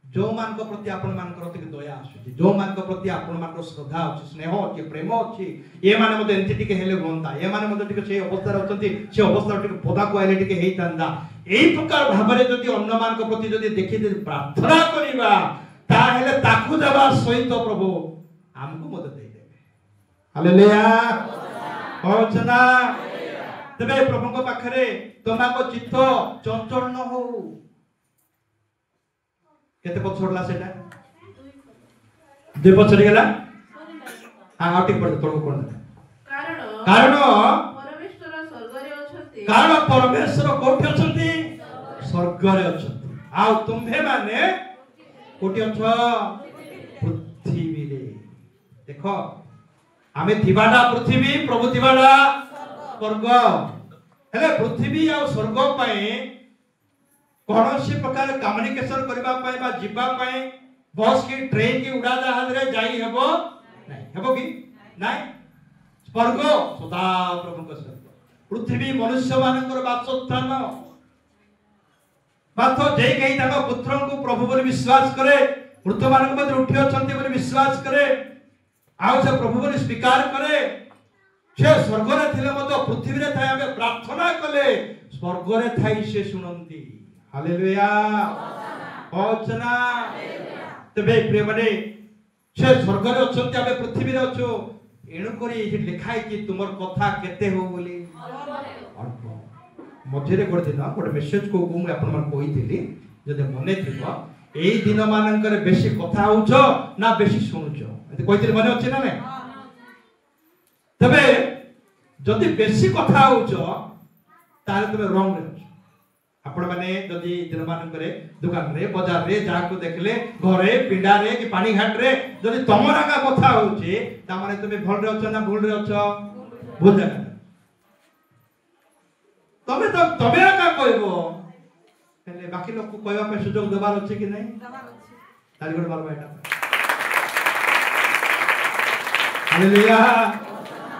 जो मान को प्रति आपण मान करते के दया आसुची जो मान को प्रति आपण मान को श्रद्धा अछि स्नेह अछि प्रेम अछि ए माने मते एंती टिके हेले होंता ए माने मते टिके से अवस्था रहतंती से अवस्था टिके पदा को आइले टिके हेइतांदा एई प्रकार भाबरे जदि अन्य मान को प्रति जदि देखि दे प्रार्थना करिबा ता हेले ताकु देबा सहित प्रभु हमको मदद दे देबे हालेलुया होचना तबे प्रभु को पाखरे तमा को चित्त चंचल न हो केते पद छोड़ला सेटा दुई पद छोड़ी गेला हां आउटिक पड़ तोड़ को कारण परमेश्वर कोठी अछंती स्वर्ग रे अछंती आ तुम्हे माने कोठी अछ पृथ्वी रे देखो आमे थिबाडा पृथ्वी प्रभु थिबाडा स्वर्ग हेले पृथ्वी आ स्वर्ग पई कौनसी प्रकार कम्युनिकेशन करबा पाए बा जिबा पाए बस की ट्रेन की उड़ा जहाज रे जाई हेबो नहीं हेबो की नहीं स्वर्ग सदा प्रभु को स्वर्ग पृथ्वी मनुष्य मानकर वासस्थान बातो जे कहि ताको पुत्र को प्रभु बोली विश्वास करे मृत मानक मध्य उठी अछंती बोली विश्वास करे आउ से प्रभु बोली स्वीकार करे से स्वर्ग रे थिले मतो पृथ्वी रे थाय आमे प्रार्थना कले स्वर्ग रे थाई से सुनंती हालेलुया होचना तबे प्रिय माने से स्वर्ग रे अछंती आमे पृथ्वी रे अछो एणु करी एठी लिखाई कि तुमर कथा केते हो बोली मझे गोटे दिन गोटे मेसेज को मुझे आपण मन कहिथिली जदि मने थिबो एई दिन मानकर बेसी कथा होउछो ना बेसी सुनुछो एते कहिथिली मने अछि ना नै तबे जदि बेसी कथा होउछो ताले तबे रंग रे आपण माने जदि दिन मानकर दुकान रे बाजार रे जाको देखले घरे पिंडा रे कि पानी घाट रे जदि तमरा का कथा होउची ता माने तबे भल रे अछो ना भूल रे अछो भूल जगह तबे तो तबे का कहबो हेले बाकी लोग को कहबा पे सुयोग देबार अछि कि नै देबार अछि ताली गोड मारबा एटा हालेलुया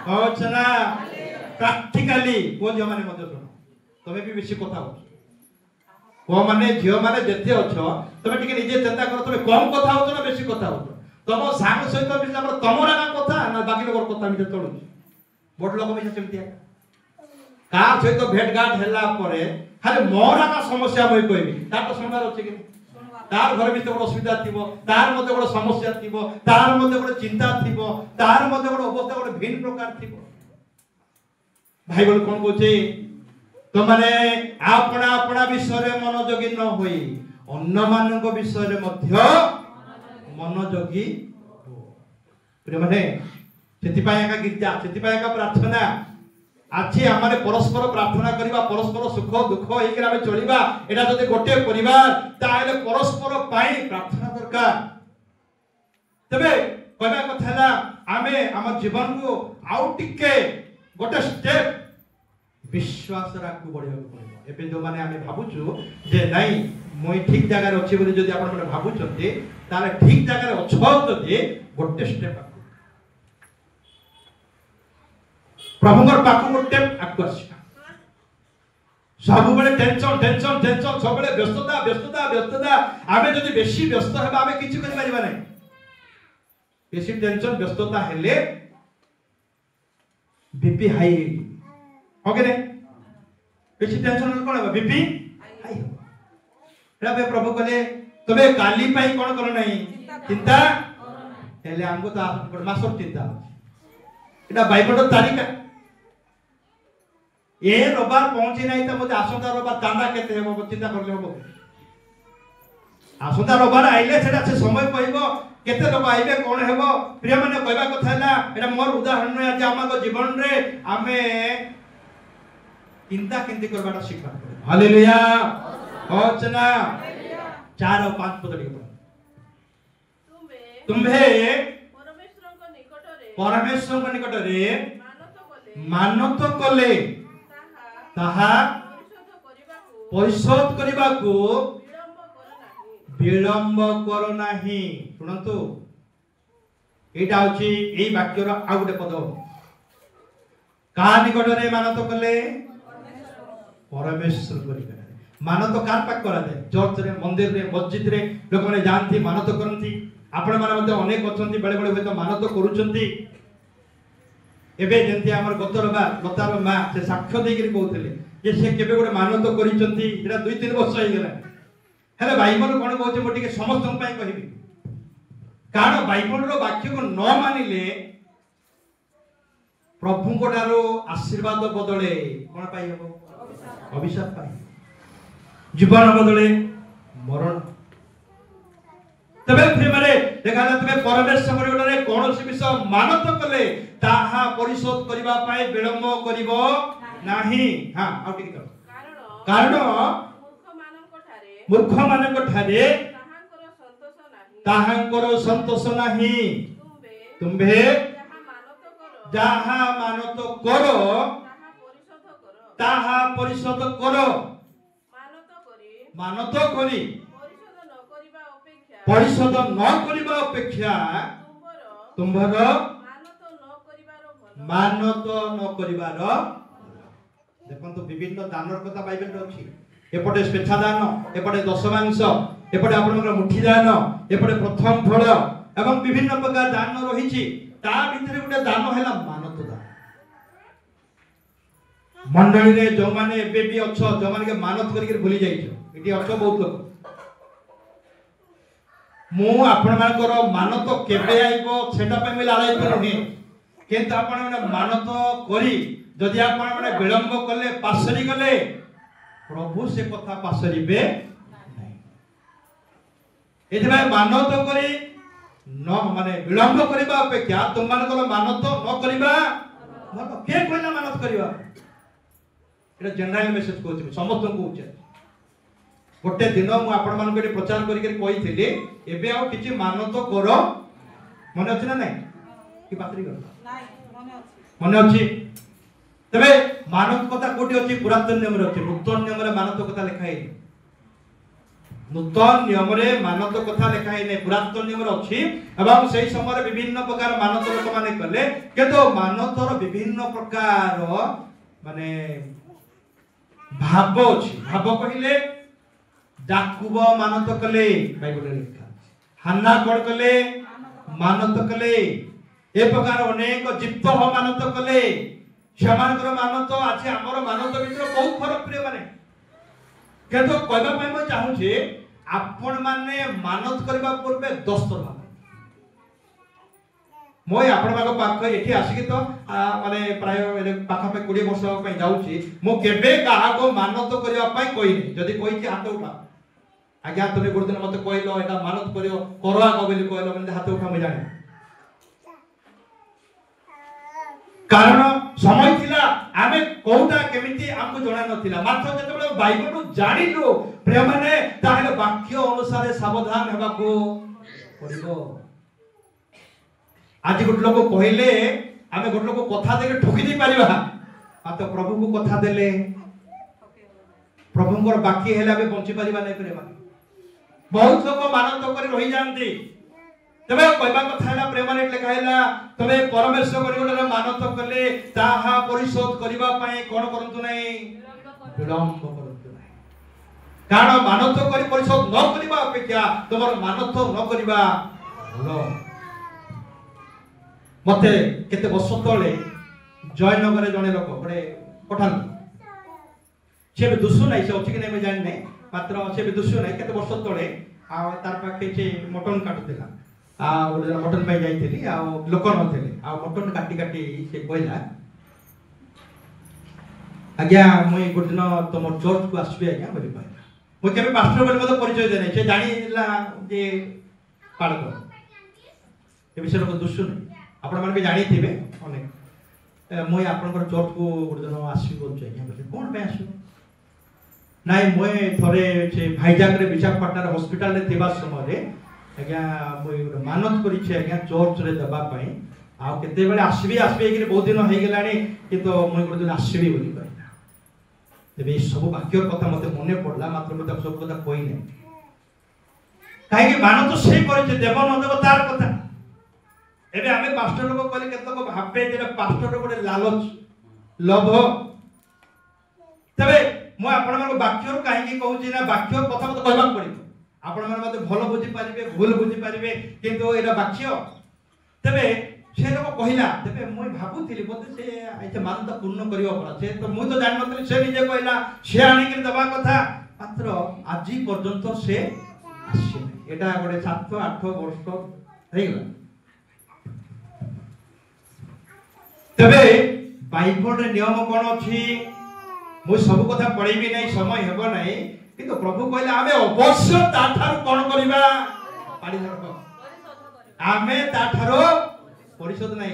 होचना प्रैक्टिकली को जो माने मत सुनो तबे भी बेसी कथा हो को माने जियो माने जते अछो तबे टिके निजे चिंता करो तबे कम कथा होतो ना बेसी कथा होतो तम सांग सहित भी हमर तमरा का कथा ना बाकी लोग कथा मिटे चलु बड लोग भी सेमतिया का सहित भेट घाट हैला परे खाली मोरा का समस्या मैं कहबी तार तो सुनबार अछि कि तार घर भीतर बड़ असुविधा थिबो तार मध्ये बड़ समस्या थिबो तार मध्ये बड़ चिंता थिबो तार मध्ये बड़ अवस्था बड़ भिन्न प्रकार थिबो भाई बोल कोन कहछे तो माने आपना आपना विषय रे मनोयोगी न होई अन्य मानक विषय रे मध्य मनोयोगी हो प्रिय माने सेति पाया का गिरजा सेति पाया का प्रार्थना आछि हमारे परस्पर प्रार्थना करिबा परस्पर सुख दुख एके आमे चलिबा एटा जदि गोटे परिवार ताले परस्पर पाई प्रार्थना दरकार तबे कहबा कथाला आमे हम जीवन को आउ टिके गोटे स्टेप विश्वास राखु बढ़िया पड़िबो एबे जो माने आमे भाबुछु जे नाही मोई ठीक जगह रे अछि बोली जदि आपण माने भाबुछन्ते ताले ठीक जगह रे अछो जदि गोटे स्टेप प्रभुଙ୍କର ପାଖକୁ ଗୋଟେ ଆକୁ ଆସିବା ସବୁବେଳେ ଟେନସନ ଟେନସନ ଟେନସନ ସବୁବେଳେ ବ୍ୟସ୍ତତା ବ୍ୟସ୍ତତା ବ୍ୟସ୍ତତା ଆମେ ଯଦି ବେଶୀ ବ୍ୟସ୍ତ ହେବା ଆମେ କିଛି କରି ପାରିବା ନାହିଁ ବେଶୀ ଟେନସନ ବ୍ୟସ୍ତତା ହେଲେ बीपी हाई ओके ने बेसी टेंशन कोन हो बीपी हाई हो रे प्रभु कहले तबे काली पाई कोन करो नहीं चिंता हेले हमको तो मासर चिंता एटा बाइबल तारीख ए रबार पहुंची नहीं तो मते आसंता रबार चांदा केते हेबो चिंता करले हेबो आसंता रबार आइले सेटा से समय कहबो केते लोग आइबे कोन हेबो प्रिय माने कहबा कथा हैला एटा मोर उदाहरण नै आज हमको जीवन रे आमे चिंता केंति करबाटा शिखा हालेलुया होचना 4 और 5 पद लिखो तुम्हे परमेश्वर को निकट रे मानत कले ताहा परिशोध करिबा को विलंब करो नाही सुनंतु एटा होची एई वाक्यर आ गुटे पद का निकट रे मानत कले परमेश्वर को निकट मानत कार पाक करा जाय चर्च रे मंदिर रे मस्जिद रे लोक माने जानती मानत करंती आपण माने मध्ये अनेक अछंती बेले बेले होय मानत करूचंती एबे जेंती हमर गतरबा लतार मा से साक्ष्य देगिर कहउतले जे से केबे गोटे मानत करिचंती एटा 2-3 वर्ष होई गेला हेले बाइबल कोन कहउचे मोटी के समस्त पई कहिबी कारण बाइबल रो वाक्य को न मानिले प्रभु को डारो आशीर्वाद बदले कोन पाई हबो अभिशाप पाई जीवन बदले मरण तबे फिर माने देखा ना तबे परमेश्वर रे कोनोसी विषय मानत कले ताहा परिशोध करिबा पाए विलंब करिवो नाही हां आ ठीक कर कारण मूर्ख मानक ठारे ताहांकर संतोष नाही तुम्हे जहा मानत करो ताहा परिशोध करो मानत करी परिशोध न करिबा अपेक्षा तुम्हर मानत न करिबार देखंतु विभिन्न दानर कथा बाइबल रे अछि एपटे स्वेच्छा दान एपटे दशमांश एपटे आपनकर मुठी दान एपटे प्रथम फल एवं विभिन्न प्रकार दान रहिछि ता भितर गोटे दान है मानत दान। मंडली रे जो माने एबे भी अच्छो जो माने के मानत करिक भूली जाइछो इटी अच्छो बहुत लोग मु आपण मानकर मानत केबे आइबो सेटा पे मी लालाय करूनी किंतु आपण माने मानत करी जदि आपण माने विलंब कले पासरी गले प्रभु से कथा पासरीबे नहीं। एथि भाई मानत करी न माने विलंब करिबा अपेक्षा तुम मानकर मानत न करिबा मन के कहला मानत करिबा एटा जनरल मेसेज कहछि समस्त को उचित गोटे दिन मु आपण मान को प्रचार करी कहि थिले एबे आ किछि मानत करो मन अछि ना नहीं कि पात्री कर नहीं मन अछि तबे मानत कथा कोठी अछि पुरातन नियम रे अछि नूतन नियम रे मानत कथा लिखा है नूतन नियम रे मानत कथा लिखा है नै पुरातन नियम रे अछि एवं सेही समय विभिन्न प्रकार मानत लोक माने कले केतो मानतर विभिन्न प्रकार माने भाव अछि भाव कहिले डाकुब मानत कले बाइबल रे लिखा हन्ना कोड कले मानत कले ए प्रकार अनेक जिप्त हो मानत कले क्षमानकर मानत अछि हमर मानत भितर बहुत फरक प्रिय माने केतो कहबा पय म चाहू छी आपण माने मानत करबा पूर्वे 10 थर भाव मोय आपण माको पाख एठी आसी तो माने प्राय पाखा पे 20 वर्ष पय जाउ छी मो केबे काहा को मानत करबा पय कोइ नै जदी कोइ छी हाथ उठा आज्ञा तुम गुरु दिन मत कहलो एटा मानत करियो करवा को बोली कहलो मन हाथ उठा म जाने कारण समय थिला आमे कोउटा केमिति हमकु जणा नथिला मात्र जेतबे बाइबल जानिलु प्रिय माने ताहेले वाक्य अनुसार सावधान हेबा को पड़िबो। आज गोट लोक कहले आमे गोट लोक कथा देके ठोकी दे परिबा मात्र प्रभु को कथा देले प्रभुंकर बाकी हेला बे बंची परिबा नै प्रिय माने बहुत लोग मानत कर रही जानती तबे कहबा कथा है प्रेम रे लिखाइला तबे परमेश्वर करी गोटे मानत कले ताहा परिशोध करिबा पय कोन करंतु नै विलंब करंतु नै कारण मानत करी परिशोध न करिबा अपेक्षा तमर मानत न करिबा भलो। मते केते वर्ष तळे जयनगर जणे लोक गोटे पठान से दुसु नै से अछि कि नै मैं जानि नै मात्र से दुसु नै केते वर्ष तळे आ तार पाखे से मटन काटुतिला आ गोटे मटन पाई जाइथिली आ लोक नथिले आ मटन काटी काटी से कहला आज्ञा मुई गोटे दिन तुम चर्च को आसबे आज्ञा बोली कहला मुई केबे पास्टर बोली मते परिचय दे नै से जानिला जे पाळक ए विषय को दुसु नै आपण मन भी जानि थिबे अनेक मुई आपनकर चर्च को गोटे दिन आसबे बोलछ आज्ञा बोली कोन पे आसु नाइ मोय थरे से भाईजाग रे विशाखापट्टनम हॉस्पिटल रे थिबा समय रे आज्ञा मोय मानत करि छै आज्ञा चर्च रे दबा पई आ केते बेले आसबी कि बहुत दिन हो गेलानी किंतु मोय गोटे दिन आसबी बोली कहला तबे सब वाक्य कथा मते मने पड़ला मात्र मते सब कथा कोइ नै काहे कि मानत से करि छै देव न देव तार कथा एबे हमें पास्टर लोग कहले केते को भाबे जे पास्टर गोटे लालच लोभ तबे मो आपण मन वाक्य काहे की कहू छी ना वाक्य कथा मत कहबा पड़िबो आपण मन मते भलो बुझी पारिबे भूल बुझी पारिबे किंतु एटा वाक्य तबे से लोग कहिला तबे मोय भाबुतिली बोते से आइते मानता पूर्ण करियो पड़ा से तो मु तो जान नतली से निजे कहला से आनी के दबा कथा मात्र आजि पर्यंत से आसी एटा गोटे 7-8 वर्ष हेगला तबे बाइबल रे नियम कोन अछि मु सब कथा पढिबी नै समय हेबो नै किंतु प्रभु कहले आमे अवश्य ताठार कोन करिबा पाड़ी धरबो आमे ताठारो परिशोध नै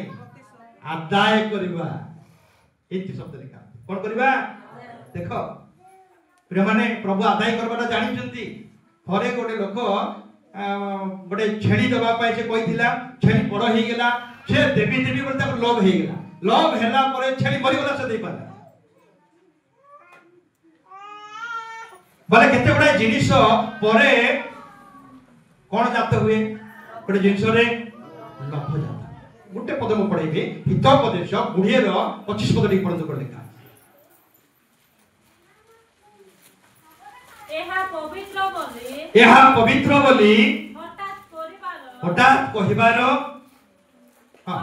आदाय करिबा एति शब्द लिखा कोन करिबा देखो प्रिय माने प्रभु आदाय करबाटा जानि चंती थरे गोटे लोक गोटे छेड़ी दबा पाए से कहिथिला छेड़ी बड़ हे गेला से देवी देवी बोलता लोभ हे गेला लोभ हेला परे छेड़ी मरि गेला से दे पाला बोले केते बडा जिनिस परे कोन जात हुए गोटे जिनिस रे लोभ जात गोटे पद म पढैबे हित उपदेश गुढिए रो 25 पद टिक पढंत कर लिखा एहा पवित्र बोली हठात कहिबार हां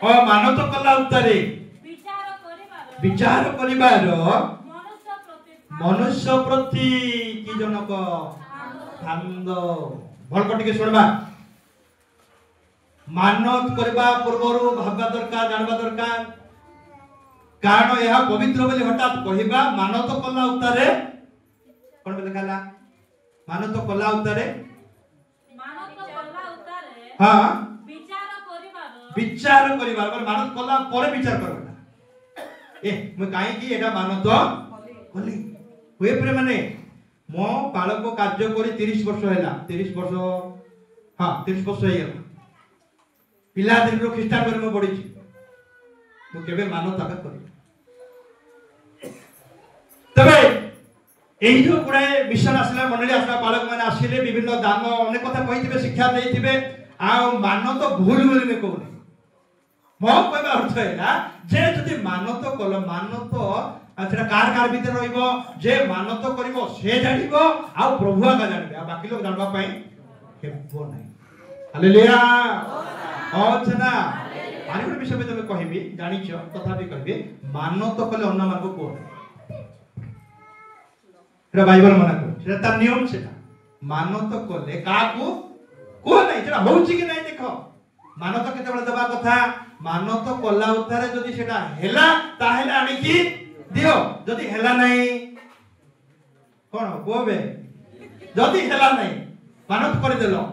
ओ मानत कला उतारे विचार करिबार मनुष्य प्रति की जनक छंद भल कटिके सुनबा मानत करबा पूर्वरु भाबा दरकार जानबा दरकार कारण यह पवित्र बोली हठात कहिबा मानत कला उतारे कोन बोले कला मानत कला उतारे हां विचार करिबार मानत कला परे विचार करबा ए म काहे की एटा मानत कली होय प्रे माने मो पालक कार्य करी 30 वर्ष हैला 30 वर्ष हां 30 वर्ष हे पिला दिन रो ख्रिस्टान कर म पढी मु केबे मानत आका करी तबे एही जो गुडाए मिशन आसला मंडली आसला पालक माने आसिले विभिन्न दान अनेक कथा कहिथिबे शिक्षा देथिबे आ मानत भूल बोली में कहू मो कहबा अर्थ हैला जे जदि मानत कल मानत सेटा कार भीतर रहिबो जे मानत करिवो से जानिबो आ प्रभु आगा जानिबे आ बाकी लोग जानबा पई हेबो नै हालेलुया होछना आनी गोटे विषय में कहबी जानिछ तथापि कहबी मानत कले अन्य मानको को एटा बाइबल मना को सेटा ता नियम सेटा मानत कले काकू को नै सेटा होउची कि नै देखो मानत केते बेले दबा कथा मानत कला उतारे जदि सेटा हेला ताहेले आनी की दियो जदि हेला नै कोन कोबे जदि हेला नै मानत कर देलो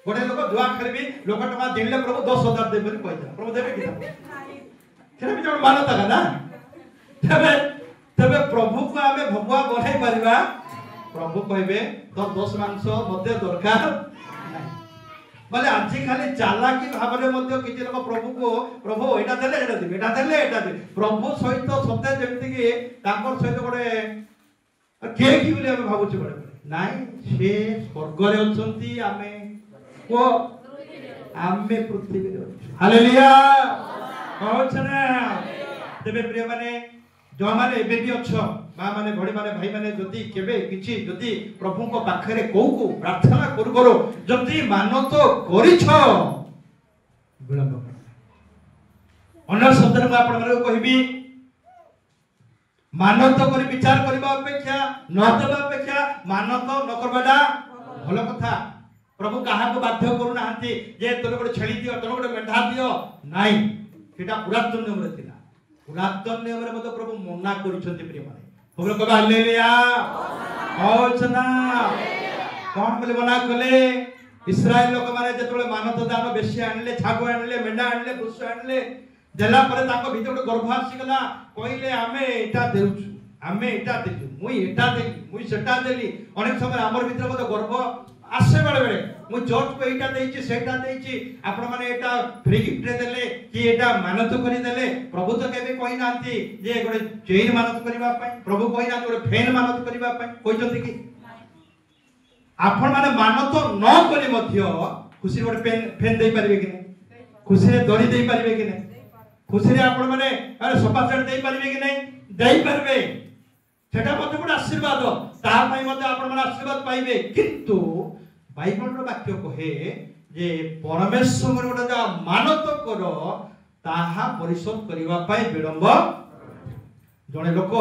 गोटे लोक जुआ खेलबी लोक टका दिले प्रभु 10,000 दे बोली कहजा प्रभु देबे कि सेटा भी जण मानत का ना तबे तबे प्रभु को आमे भगवा बढाई परिबा प्रभु कहबे तो 10 मांस मते दरकार नै बोले आज खाली चालाकी भाबरे मध्य किछि लोक प्रभु को प्रभु एटा देले एटा दे एटा देले एटा दे प्रभु सहित सत्य जेमति कि तांकर सहित गोटे के की बोले हम भाबुछ बडे नाही से स्वर्ग रे अछंती आमे को आमे पृथ्वी रे अछु हालेलुया होछना तबे प्रिय माने जो माने एबे भी अछ मां माने भडी माने भाई माने जति केबे किछि जति प्रभु को पाखरे को प्रार्थना करू करो जति मानत करिछ विलंब अन्य शब्द में आपण माने कहबी मानत करी विचार करबा अपेक्षा न देबा अपेक्षा मानत न करबाडा भलो कथा प्रभु काहा को बाध्य करू नाहंती जे तोरे गोटे छेली दियो तोरे गोटे मेढा दियो नाही सेटा पुरातन नियम रे थिला पुरातन नियम रे मते प्रभु मना करिसंती प्रिय माने हम लोग हालेलुया होछना कोन बोले मना कले इस्राएल लोक माने जेतबे मानत दान बेसी आनले छागो आनले मेंढा आनले बुस आनले देला परे ताको भीतर गोटे गर्भ आसी गला कहिले आमे एटा देउछु आमे एटा देछु मुई एटा देली मुई सेटा देली अनेक समय हमर भीतर मते गर्भ आसे बेले बेले मु चर्च को एटा देइछि सेटा देइछि आपण माने एटा फ्री गिफ्ट रे देले कि एटा मानत करी देले प्रभु तो केबे कहि नांती जे गोटे चेन मानत करिबा पई प्रभु कहि ना गोटे फैन मानत करिबा पई कहिसंती कि आपण माने मानत न करी मध्य खुशी गोटे फैन देई परिबे कि नै खुशी रे दड़ी देई परिबे कि नै खुशी रे आपण माने अरे सोफा सेट देई परिबे कि नै देई परबे सेटा मते गोटे आशीर्वाद ता पई मते आपण माने आशीर्वाद पाइबे किंतु बाइबल रो वाक्य कहे जे परमेश्वर गोटे जा मानत करो ताहा परिशोध करिवा पई विलंब जणे लोक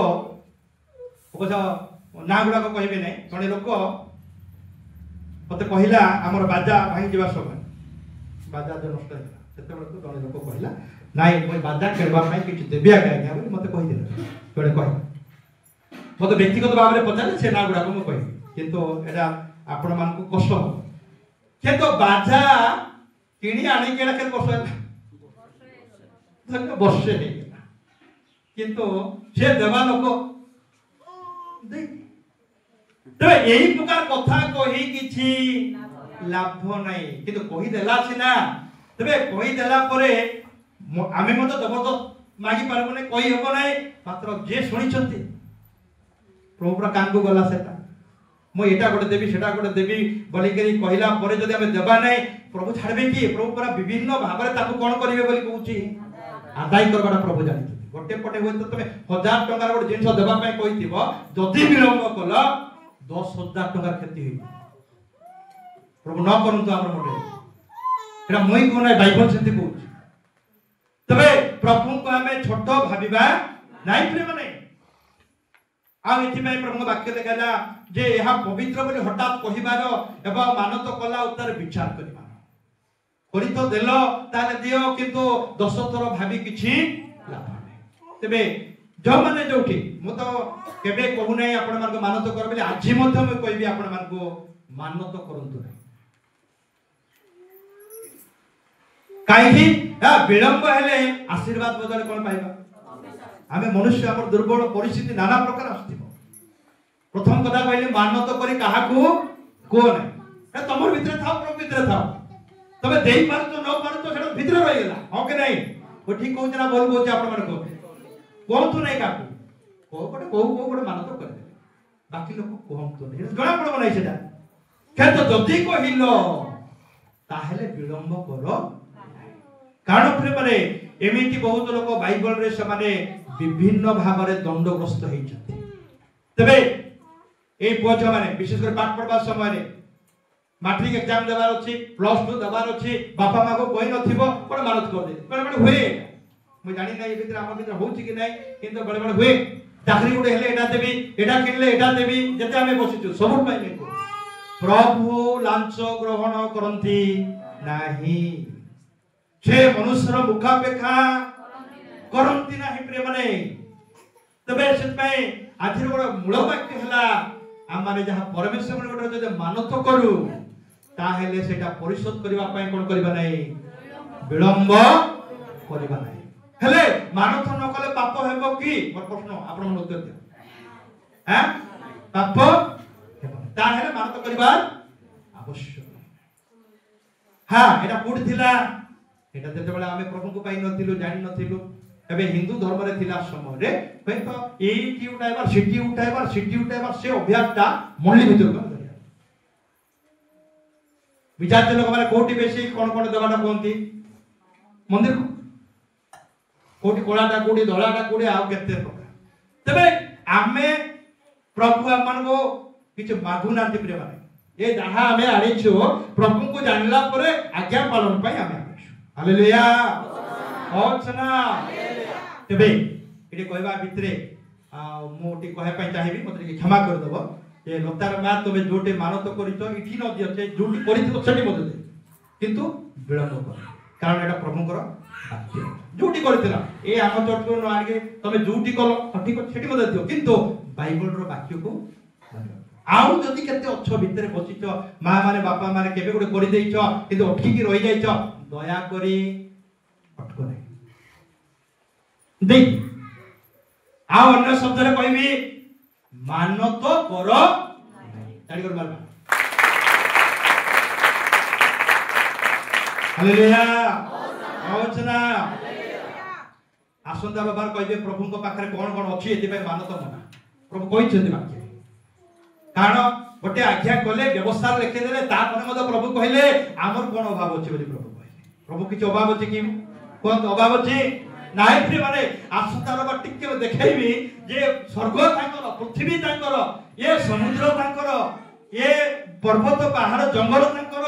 ओजा ना गुडा को कहबे नै जणे लोक मते कहिला हमर बाजा भाई जीवा समय बाजा जो नष्ट हैला सेते बेले तो जणे लोक कहिला नाइ मोय बाजा खेलबा पई किछ देबिया गाय बोली मते कहि देला जणे कहि मते व्यक्तिगत भाव रे पचाले से ना गुडा को म कहि किंतु एटा आपण मान को कष्ट हो किंतु बाजा किणी आनी केला के वर्ष धन्य वर्ष हे किंतु से देवा लोक दे तबे एही प्रकार कथा कहि किछि लाभ नै किंतु कहि देला छिना तबे कहि देला परे आमे मत जबरदस्त मागी पारबो नै कहि हबो नै मात्र जे सुनिछंती प्रभु कांगु गला सेटा मो एटा गोटे देवी सेटा गोटे देवी बोली करी कहिला परे जदि हमें देबा नै प्रभु छाड़बे कि प्रभु पूरा विभिन्न भाव रे ताको कोन करिवे बोली कहूची आदाय करबाटा प्रभु जानि गोटे पटे होय तो तमे 1000 टका गोटे जिंस देबा पय कहिथिबो जदि विलंब कल 10,000 टका क्षति होई प्रभु न करंतु हमर मोटे एटा मोई कोना बाइबल सेति को तबे प्रभु को हमें छोट भाबिबा नाइ प्रेम नै आ इति में प्रभु वाक्य देखाला जे यहा पवित्र बोली हठात कहिबार एवं मानत कला उतार विचार करिबा करि तो देलो ताले दियो किंतु 10 थर भाबी किछि लाभ नै तबे जो माने जोठी मु तो केबे कहू नै आपण मान को मानत कर बोली आज मध्य मैं कहबी आपण मान को मानत करंतु नै काहे विलंब हेले आशीर्वाद बदले कोन पाइबा आमे मनुष्य हमर दुर्बल परिस्थिति नाना प्रकार आस्थिबो प्रथम कथा कहले मानत करी काहा को कोन ए तमर भीतर थाओ प्रभु भीतर थाओ तबे देई पार तो न पार तो सेटा भीतर रहि गेला हो के नै ओ ठीक कहू जना बोल बोल आपण मान को कोन तो नै काकू को मानत कर दे बाकी लोग कोहम तो नै गणा पड़ो नै सेटा के तो जदी कहिलो ताहेले विलंब करो कारण प्रेमरे एमिति बहुत लोक बाइबल रे समाने विभिन्न भाव रे दंडग्रस्त होई छथि तबे ए पोछ माने विशेष कर पाठ पढ़बा समय रे मैट्रिक एग्जाम देबार अछि प्लस 2 देबार अछि बापा मां को कोइ नथिबो पण मानत कर दे बड़े बड़े हुए मु जानि नै भीतर हम भीतर होछि कि नै किंतु बड़े बड़े हुए चाकरी गुडे हेले एटा देबी एटा किनले एटा देबी जते हमें बसिछु सब पाइ नै प्रभु लांच ग्रहण करंती नाही जे मनुष्यर मुखापेक्षा करंती नाही प्रेम नै तबे सेतपै आथिर बड़ मूल वाक्य हला हम माने जहा परमेश्वर ने गोटे जदे मानत करू ता हेले सेटा परिशोध करबा पय कोन करबा नै विलंब करबा नै हेले मानत न कले पाप हेबो की मोर प्रश्न आपण मन उत्तर दियो हैं पाप हेबो ता हेले मानत करबा आवश्यक हां एटा कोड थिला एटा जते बेला हमें प्रभु को पाई नथिलु जानि नथिलु एबे हिंदू धर्म रे थिला समय रे पय तो एटी उठाइबार से अभ्यासटा मल्ली भीतर कर दिया विचार लोक माने कोटी बेसी कोन कोन देवाटा कोंती मंदिर को कोटी कोलाटा कोटी धलाटा कोटी आ केते प्रकार तबे आमे प्रभु हमन को किछ मागु नांती प्रेम रे ए जहा हमें आनिछु प्रभु को जानला परे आज्ञा पालन पय हमें हालेलुया होचना तबे इटे कहबा भितरे मोटी कहे पय चाहिबी मते के क्षमा कर दबो जे लतार मा तबे जोटे मानत करितो इठी न दियो जे जोटी करितो सेठी मते दे किंतु विलंब कर कारण एटा प्रभुकर वाक्य जोटी करितला ए आम चर्च को न आगे तबे जोटी कलो ठीक सेठी मते दियो किंतु बाइबल रो वाक्य को आउ जदी केते अच्छ भितरे बसिछ मा माने बापा माने केबे गुडे करि देइछ किंतु अटकी की रहि जाइछ दया करी अटको नै देख आ अन्य शब्द रे कहबी मानत करो ताड़ी कर मारबा हालेलुया होचना आसंता बाबार कहबे प्रभु को पाखरे कोन कोन अछि एति पे मानत मना प्रभु कहि छथि वाक्य कारण गोटे आज्ञा कले व्यवस्था लिखि देले ता परे मद प्रभु कहले हमर कोन अभाव अछि बोली प्रभु कहले प्रभु किछ अभाव अछि कि कोन अभाव अछि नाइ फ्री माने आसुतार बा टिके देखाइबी जे स्वर्ग तांकर पृथ्वी तांकर ये समुद्र तांकर ये पर्वत पहाड़ जंगल तांकर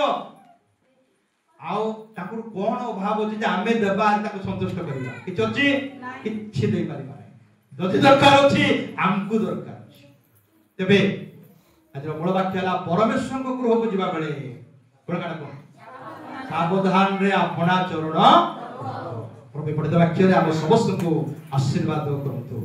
आउ ताकुर कोन अभाव अछि जे आमे देबा ताको संतुष्ट करिबा किछ अछि किछ देई पारिबा जति दरकार अछि हमकु दरकार अछि तबे आज मूल वाक्य हला परमेश्वर को गृह को जीवा बेले कोन काडा को सावधान रे अपना चरण प्रभु पढ़ित वाक्य रे हम समस्त को आशीर्वाद करंतु।